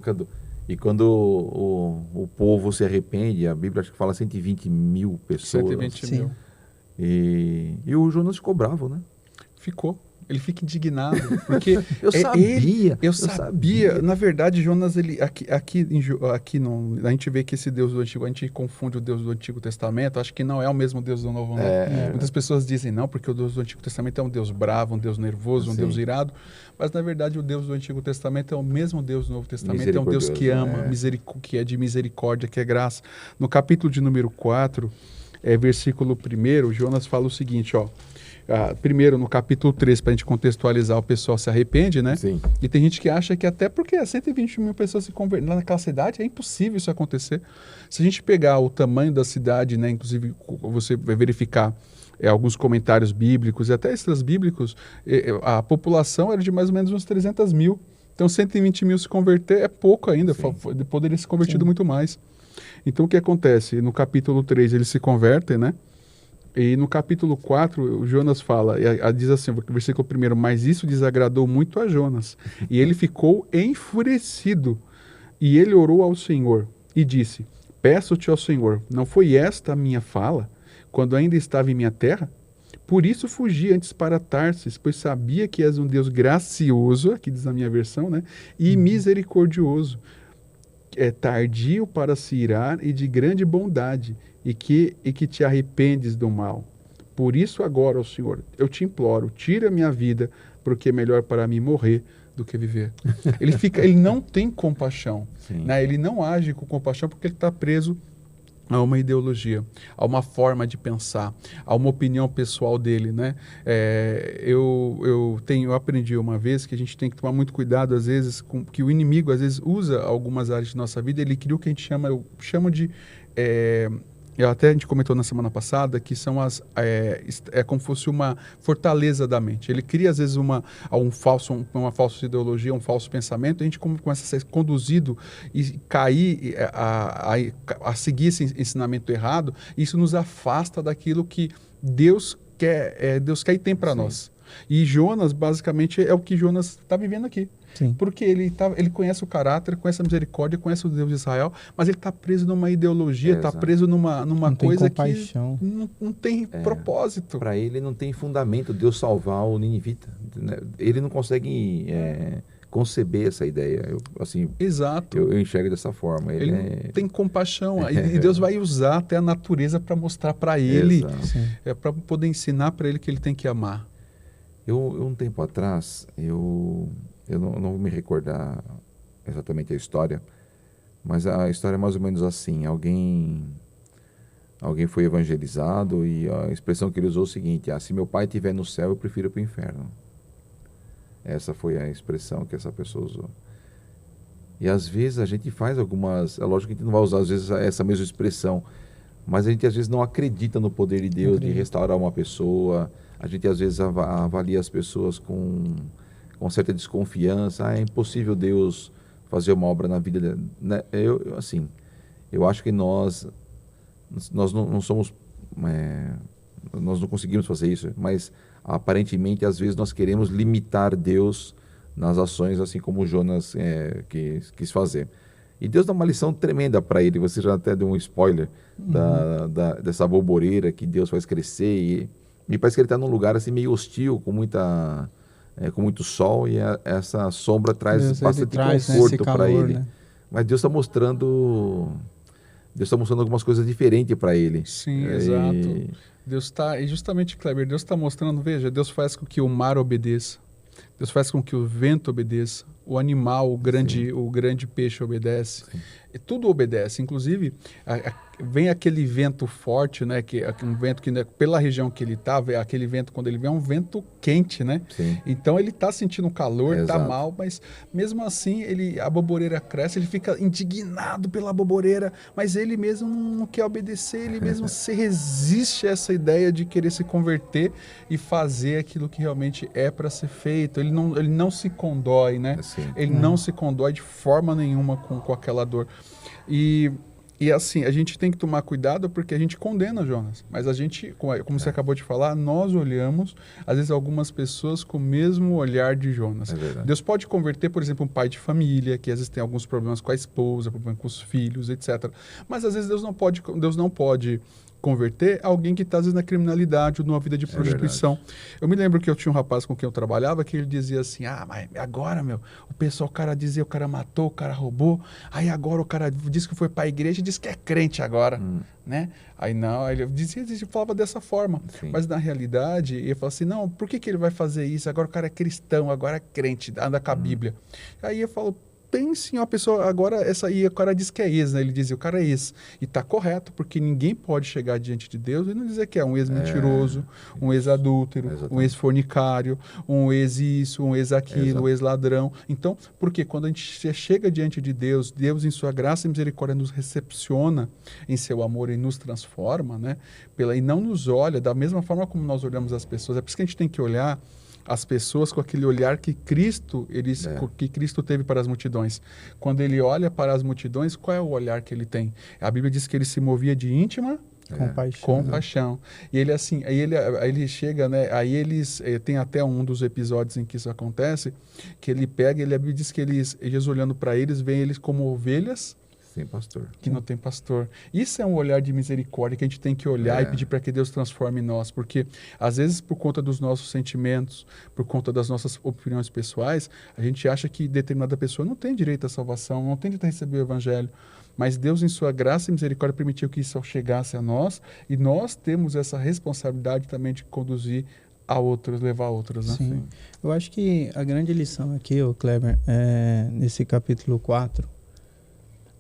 Cadu, e quando o povo se arrepende, a Bíblia acho que fala 120 mil pessoas. 120 mil. E o Jonas ficou bravo, né? Ficou. Ele fica indignado, porque eu sabia. Na verdade, Jonas, a gente vê que esse Deus do Antigo, a gente confunde o Deus do Antigo Testamento, acho que não é o mesmo Deus do Novo. Muitas pessoas dizem não, porque o Deus do Antigo Testamento é um Deus bravo, um Deus nervoso, um Deus irado, mas na verdade o Deus do Antigo Testamento é o mesmo Deus do Novo Testamento, é um Deus que ama, que é de misericórdia, que é graça. No capítulo de número 4, versículo 1, Jonas fala o seguinte, ó. Primeiro, no capítulo 3, para a gente contextualizar, o pessoal se arrepende, né? Sim. E tem gente que acha que até porque 120 mil pessoas se converteram naquela cidade, é impossível isso acontecer. Se a gente pegar o tamanho da cidade, né? Inclusive, você vai verificar alguns comentários bíblicos e até extras bíblicos, a população era de mais ou menos uns 300 mil. Então, 120 mil se converter é pouco ainda, poderia ser convertido muito mais. Então, o que acontece? No capítulo 3, eles se convertem, né? E no capítulo 4, o Jonas fala, diz assim, versículo 1, mas isso desagradou muito a Jonas, e ele ficou enfurecido, e ele orou ao Senhor, e disse, peço-te ao Senhor, não foi esta a minha fala, quando ainda estava em minha terra? Por isso fugi antes para Tarsis, pois sabia que és um Deus gracioso, aqui diz na minha versão, né, e misericordioso, tardio para se irar e de grande bondade, e que te arrependes do mal. Por isso agora, ó Senhor, eu te imploro, tira a minha vida, porque é melhor para mim morrer do que viver. Ele não tem compaixão, né? Ele não age com compaixão porque ele está preso a uma ideologia, a uma forma de pensar, a uma opinião pessoal dele, né? Eu aprendi uma vez que a gente tem que tomar muito cuidado, às vezes, que o inimigo, às vezes, usa algumas áreas de nossa vida, ele cria o que a gente chamo de... a gente comentou na semana passada que são como se fosse uma fortaleza da mente. Ele cria, às vezes, uma falsa ideologia, um falso pensamento, e a gente começa a ser conduzido e cair a seguir esse ensinamento errado, e isso nos afasta daquilo que Deus quer e tem para nós. E Jonas, basicamente, é o que Jonas está vivendo aqui. Sim. Porque ele conhece o caráter, conhece a misericórdia, conhece o Deus de Israel, mas ele está preso numa ideologia, está preso numa coisa que não tem propósito. Para ele não tem fundamento Deus salvar o ninivita. Ele não consegue conceber essa ideia. Exato. Eu enxergo dessa forma. Ele não tem compaixão. E Deus vai usar até a natureza para mostrar para ele, para poder ensinar para ele que ele tem que amar. Um tempo atrás, eu não vou me recordar exatamente a história, mas a história é mais ou menos assim. Alguém foi evangelizado e a expressão que ele usou é o seguinte: se meu pai estiver no céu, eu prefiro ir para o inferno. Essa foi a expressão que essa pessoa usou. E às vezes a gente faz algumas... É lógico que a gente não vai usar às vezes essa mesma expressão, mas a gente às vezes não acredita no poder de Deus de restaurar uma pessoa. A gente às vezes avalia as pessoas com certa desconfiança. É impossível Deus fazer uma obra na vida dela, né? Eu acho que nós não somos... nós não conseguimos fazer isso, mas aparentemente às vezes nós queremos limitar Deus nas ações, assim como Jonas quis fazer. E Deus dá uma lição tremenda para ele. Você já até deu um spoiler dessa boboreira que Deus faz crescer, e me parece que ele está num lugar assim meio hostil, com muito sol, e essa sombra traz bastante conforto para ele. Né? Mas Deus está mostrando algumas coisas diferentes para ele. Sim, exato. Deus está, e justamente, Kleber, Deus está mostrando, veja, Deus faz com que o mar obedeça, Deus faz com que o vento obedeça, o animal, o grande peixe obedece. E tudo obedece, inclusive vem aquele vento forte, né, que um vento que pela região que ele está, aquele vento quando ele vem é um vento quente, né? Sim. Então ele está sentindo calor, está mal, mas mesmo assim a boboreira cresce, ele fica indignado pela boboreira, mas ele mesmo não quer obedecer, ele mesmo se resiste a essa ideia de querer se converter e fazer aquilo que realmente é para ser feito. Ele não se condói, né? Sim. Ele não se condói de forma nenhuma com aquela dor. E assim, a gente tem que tomar cuidado porque a gente condena Jonas, mas a gente, como você acabou de falar, nós olhamos, às vezes, algumas pessoas com o mesmo olhar de Jonas. Deus pode converter, por exemplo, um pai de família, que às vezes tem alguns problemas com a esposa, problemas com os filhos, etc. Mas às vezes Deus não pode converter alguém que está, às vezes, na criminalidade ou numa vida de prostituição. Eu me lembro que eu tinha um rapaz com quem eu trabalhava que ele dizia assim, mas agora, o cara dizia, o cara matou, o cara roubou, aí agora o cara disse que foi para a igreja e disse que é crente agora, né? Aí não, ele falava dessa forma. Sim. Mas na realidade, ele falava assim, não, por que ele vai fazer isso? Agora o cara é cristão, agora é crente, anda com a Bíblia. Aí eu falo, tem sim uma pessoa, agora essa aí o cara diz que é ex, né? Ele dizia, o cara é ex. E está correto, porque ninguém pode chegar diante de Deus e não dizer que é um ex-mentiroso, um ex-adúltero, um ex-fornicário, um ex-isso, um ex-aquilo, um ex-ladrão. Então, porque quando a gente chega diante de Deus, Deus em sua graça e misericórdia nos recepciona em seu amor e nos transforma, né? E não nos olha da mesma forma como nós olhamos as pessoas. É por isso que a gente tem que olhar as pessoas com aquele olhar que Cristo teve para as multidões. Quando ele olha para as multidões, qual é o olhar que ele tem? A Bíblia diz que ele se movia de íntima compaixão. E ele assim, aí ele chega, né? Aí tem até um dos episódios em que isso acontece, que ele pega, a Bíblia diz que eles olhando para eles, veem eles como ovelhas sem pastor. Que não tem pastor. Isso é um olhar de misericórdia que a gente tem que olhar e pedir para que Deus transforme em nós, porque às vezes por conta dos nossos sentimentos, por conta das nossas opiniões pessoais, a gente acha que determinada pessoa não tem direito à salvação, não tem direito a receber o evangelho, mas Deus em sua graça e misericórdia permitiu que isso chegasse a nós, e nós temos essa responsabilidade também de conduzir a outros, levar a outros, né? Sim. Eu acho que a grande lição aqui, Kleber, nesse capítulo 4,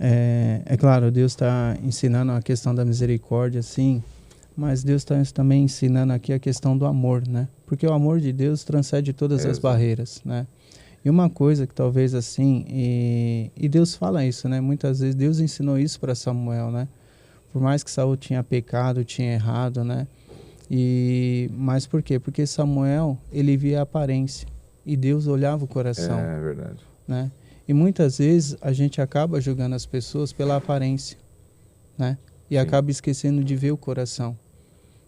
é claro, Deus está ensinando a questão da misericórdia, sim, mas Deus está também ensinando aqui a questão do amor, né? Porque o amor de Deus transcende todas as barreiras, né? E uma coisa que talvez assim, e Deus fala isso, né? Muitas vezes Deus ensinou isso para Samuel, né? Por mais que Saul tinha pecado, tinha errado, né? Mas por quê? Porque Samuel, ele via a aparência e Deus olhava o coração. É verdade. Né? E muitas vezes a gente acaba julgando as pessoas pela aparência, né? E acaba esquecendo de ver o coração,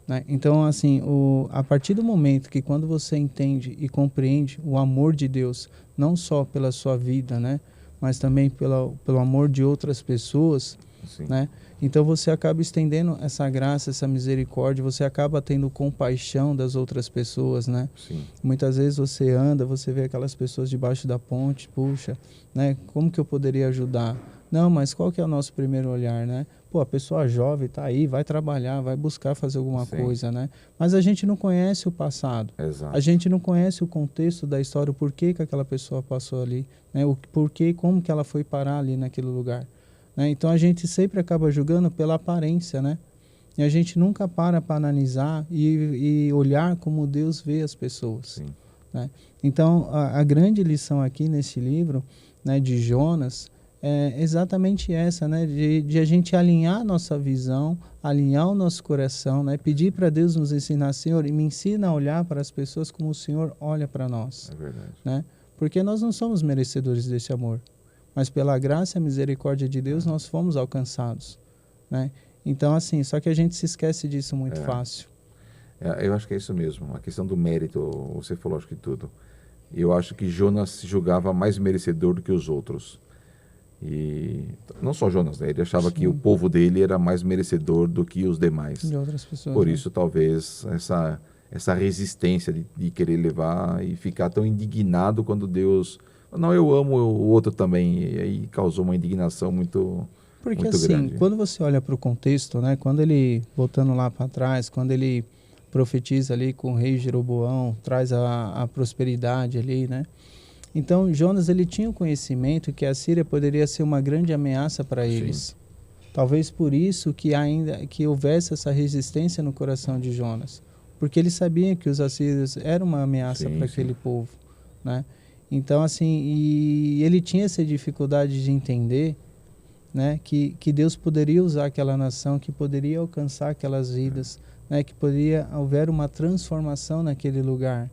né? Então, assim, a partir do momento que quando você entende e compreende o amor de Deus, não só pela sua vida, né? Mas também pelo amor de outras pessoas, Sim. né? Então você acaba estendendo essa graça, essa misericórdia, você acaba tendo compaixão das outras pessoas, né? Sim. Muitas vezes você anda, você vê aquelas pessoas debaixo da ponte, puxa, né? Como que eu poderia ajudar? Não, mas qual que é o nosso primeiro olhar, né? Pô, a pessoa jovem está aí, vai trabalhar, vai buscar fazer alguma Sim. coisa, né? Mas a gente não conhece o passado. Exato. A gente não conhece o contexto da história, o porquê que aquela pessoa passou ali, né? O porquê, como que ela foi parar ali naquele lugar, né? Então a gente sempre acaba julgando pela aparência, né? E a gente nunca para analisar e olhar como Deus vê as pessoas. Sim. Né? Então a grande lição aqui nesse livro, né, de Jonas, é exatamente essa, né? De a gente alinhar a nossa visão, alinhar o nosso coração, né? Pedir para Deus nos ensinar, Senhor, e me ensina a olhar para as pessoas como o Senhor olha para nós. É verdade. Né? Porque nós não somos merecedores desse amor, mas pela graça e misericórdia de Deus nós fomos alcançados. Né? Então, assim, só que a gente se esquece disso muito fácil. Eu acho que é isso mesmo, a questão do mérito, você falou acho que tudo. Eu acho que Jonas se julgava mais merecedor do que os outros. E não só Jonas, né? Ele achava que o povo dele era mais merecedor do que os demais. De outras pessoas. Por né? isso, talvez, essa resistência de querer levar e ficar tão indignado quando Deus... Não, eu amo o outro também. E aí causou uma indignação muito, Porque muito assim, grande. quando você olha para o contexto, né? Quando ele, voltando lá para trás, quando ele profetiza ali com o rei Jeroboão, traz a prosperidade ali, né? Então, Jonas, ele tinha o conhecimento que a Síria poderia ser uma grande ameaça para eles. Talvez por isso que houvesse essa resistência no coração de Jonas, porque ele sabia que os assírios eram uma ameaça para aquele povo, né? Então, assim, e ele tinha essa dificuldade de entender, né, que Deus poderia usar aquela nação, que poderia alcançar aquelas vidas, né, que poderia haver uma transformação naquele lugar.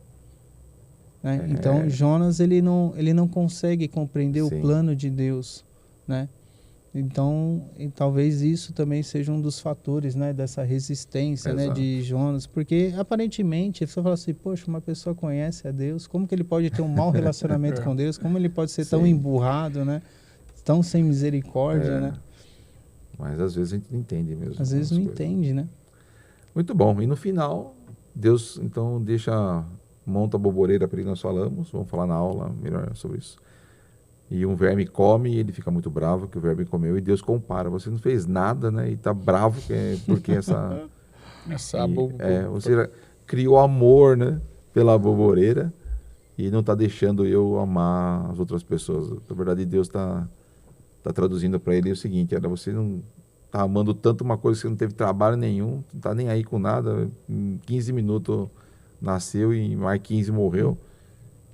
Né? Então, Jonas, ele não consegue compreender o plano de Deus, né? Então, talvez isso também seja um dos fatores, né, dessa resistência, né, de Jonas, porque aparentemente você fala assim, poxa, uma pessoa conhece a Deus, como que ele pode ter um mau relacionamento com Deus, como ele pode ser tão emburrado, né, tão sem misericórdia, né? Mas às vezes a gente não entende mesmo. Às vezes não entende, né? Muito bom. E no final, Deus então monta a boboreira para ele, nós falamos, vamos falar na aula melhor sobre isso. E um verme come e ele fica muito bravo que o verme comeu e Deus compara. Você não fez nada, né? E tá bravo porque você criou amor, né? Pela boboreira e não tá deixando eu amar as outras pessoas. Na verdade, Deus tá traduzindo para ele o seguinte, você não tá amando tanto uma coisa que você não teve trabalho nenhum, não tá nem aí com nada, em 15 minutos nasceu e em mais 15 morreu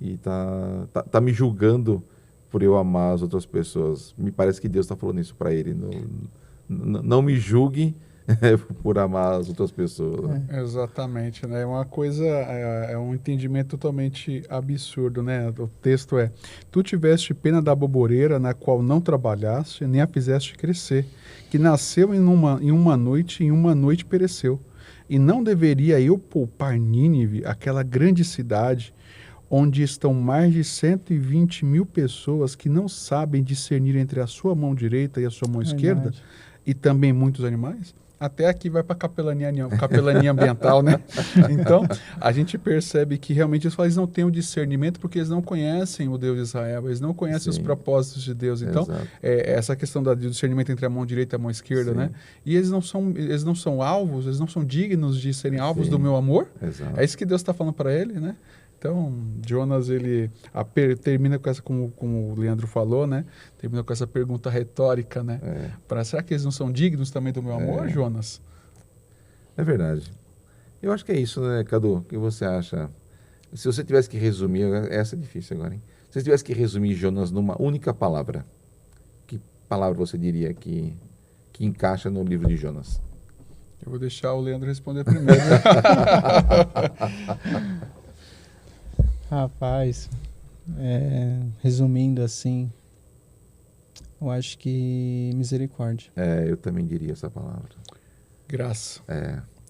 e tá me julgando por eu amar as outras pessoas. Me parece que Deus está falando isso para ele. Não me julgue por amar as outras pessoas. Né? Exatamente, né? Uma coisa, é um entendimento totalmente absurdo, né? O texto é: tu tiveste pena da boboreira na qual não trabalhaste, nem a fizeste crescer, que nasceu em uma noite e em uma noite pereceu. E não deveria eu poupar Nínive, aquela grande cidade, onde estão mais de 120 mil pessoas que não sabem discernir entre a sua mão direita e a sua mão esquerda, e também muitos animais? Até aqui vai para a capelania ambiental, né? Então, a gente percebe que realmente eles não têm o discernimento porque eles não conhecem o Deus de Israel, eles não conhecem os propósitos de Deus. Então, essa questão do discernimento entre a mão direita e a mão esquerda, né? E eles não são alvos, eles não são dignos de serem alvos do meu amor. É isso que Deus está falando para ele, né? Então, Jonas, ele termina com essa, como o Leandro falou, né? Termina com essa pergunta retórica, né? Será que eles não são dignos também do meu amor, Jonas? É verdade. Eu acho que é isso, né, Cadu? O que você acha? Se você tivesse que resumir, essa é difícil agora, hein? Se você tivesse que resumir Jonas numa única palavra, que palavra você diria que encaixa no livro de Jonas? Eu vou deixar o Leandro responder primeiro. Rapaz, resumindo assim, eu acho que misericórdia. Eu também diria essa palavra. Graça.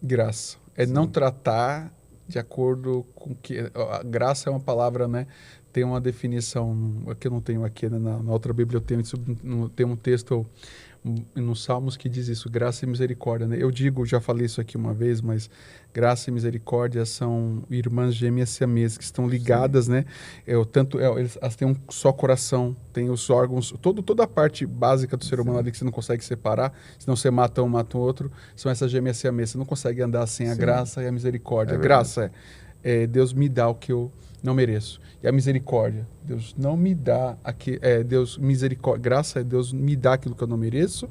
Graça. Não tratar de acordo com que... A graça é uma palavra, né? Tem uma definição, que eu não tenho aqui, né? Na outra Bíblia eu tenho um texto nos Salmos que diz isso, graça e misericórdia, né? Eu digo, já falei isso aqui uma vez, mas graça e misericórdia são irmãs gêmeas siamesas que estão ligadas, né? Elas têm um só coração, têm os órgãos, toda a parte básica do ser humano ali que você não consegue separar, senão você mata um, mata o outro, são essas gêmeas siamesas. Você não consegue andar sem a graça e a misericórdia. A graça é Deus me dá o que eu não mereço. E a misericórdia, Deus não me dá graça é Deus me dá aquilo que eu não mereço.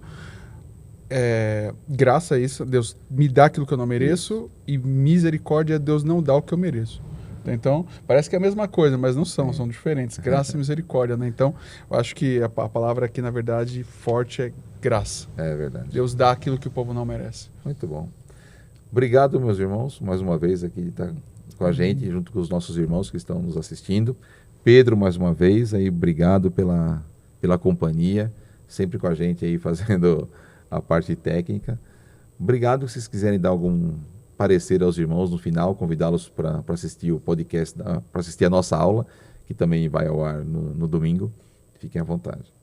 Graça é isso, Deus me dá aquilo que eu não mereço. E misericórdia é Deus não dá o que eu mereço. Então, parece que é a mesma coisa, mas não são diferentes. Graça e misericórdia, né? Então, eu acho que a palavra aqui, na verdade, forte é graça. É verdade. Deus dá aquilo que o povo não merece. Muito bom. Obrigado, meus irmãos, mais uma vez aqui de estar com a gente, junto com os nossos irmãos que estão nos assistindo. Pedro, mais uma vez, aí, obrigado pela companhia, sempre com a gente aí fazendo a parte técnica. Obrigado. Se vocês quiserem dar algum parecer aos irmãos no final, convidá-los para assistir o podcast, para assistir a nossa aula, que também vai ao ar no domingo. Fiquem à vontade.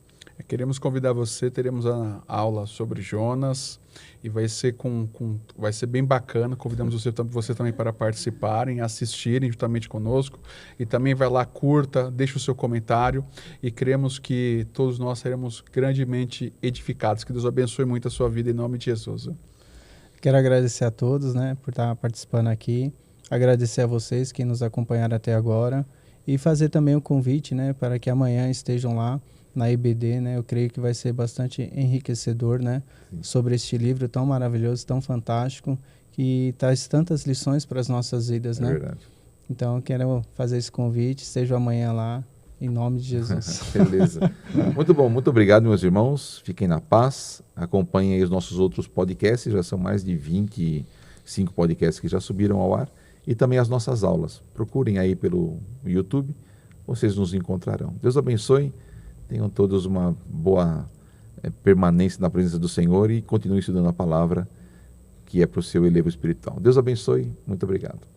Queremos convidar você, teremos a aula sobre Jonas e vai ser vai ser bem bacana. Convidamos você também para participarem, assistirem juntamente conosco e também vai lá, curta, deixa o seu comentário e cremos que todos nós seremos grandemente edificados. Que Deus abençoe muito a sua vida em nome de Jesus. Quero agradecer a todos, né, por estar participando aqui, agradecer a vocês que nos acompanharam até agora e fazer também o convite, né, para que amanhã estejam lá na IBD, né? Eu creio que vai ser bastante enriquecedor, né? Sobre este livro tão maravilhoso, tão fantástico, que traz tantas lições para as nossas vidas, né? Verdade. Então, eu quero fazer esse convite, esteja amanhã lá, em nome de Jesus. Beleza. Muito bom, muito obrigado, meus irmãos. Fiquem na paz, acompanhem aí os nossos outros podcasts, já são mais de 25 podcasts que já subiram ao ar, e também as nossas aulas. Procurem aí pelo YouTube, vocês nos encontrarão. Deus abençoe. Tenham todos uma boa permanência na presença do Senhor e continuem estudando a palavra que é para o seu elevo espiritual. Deus abençoe. Muito obrigado.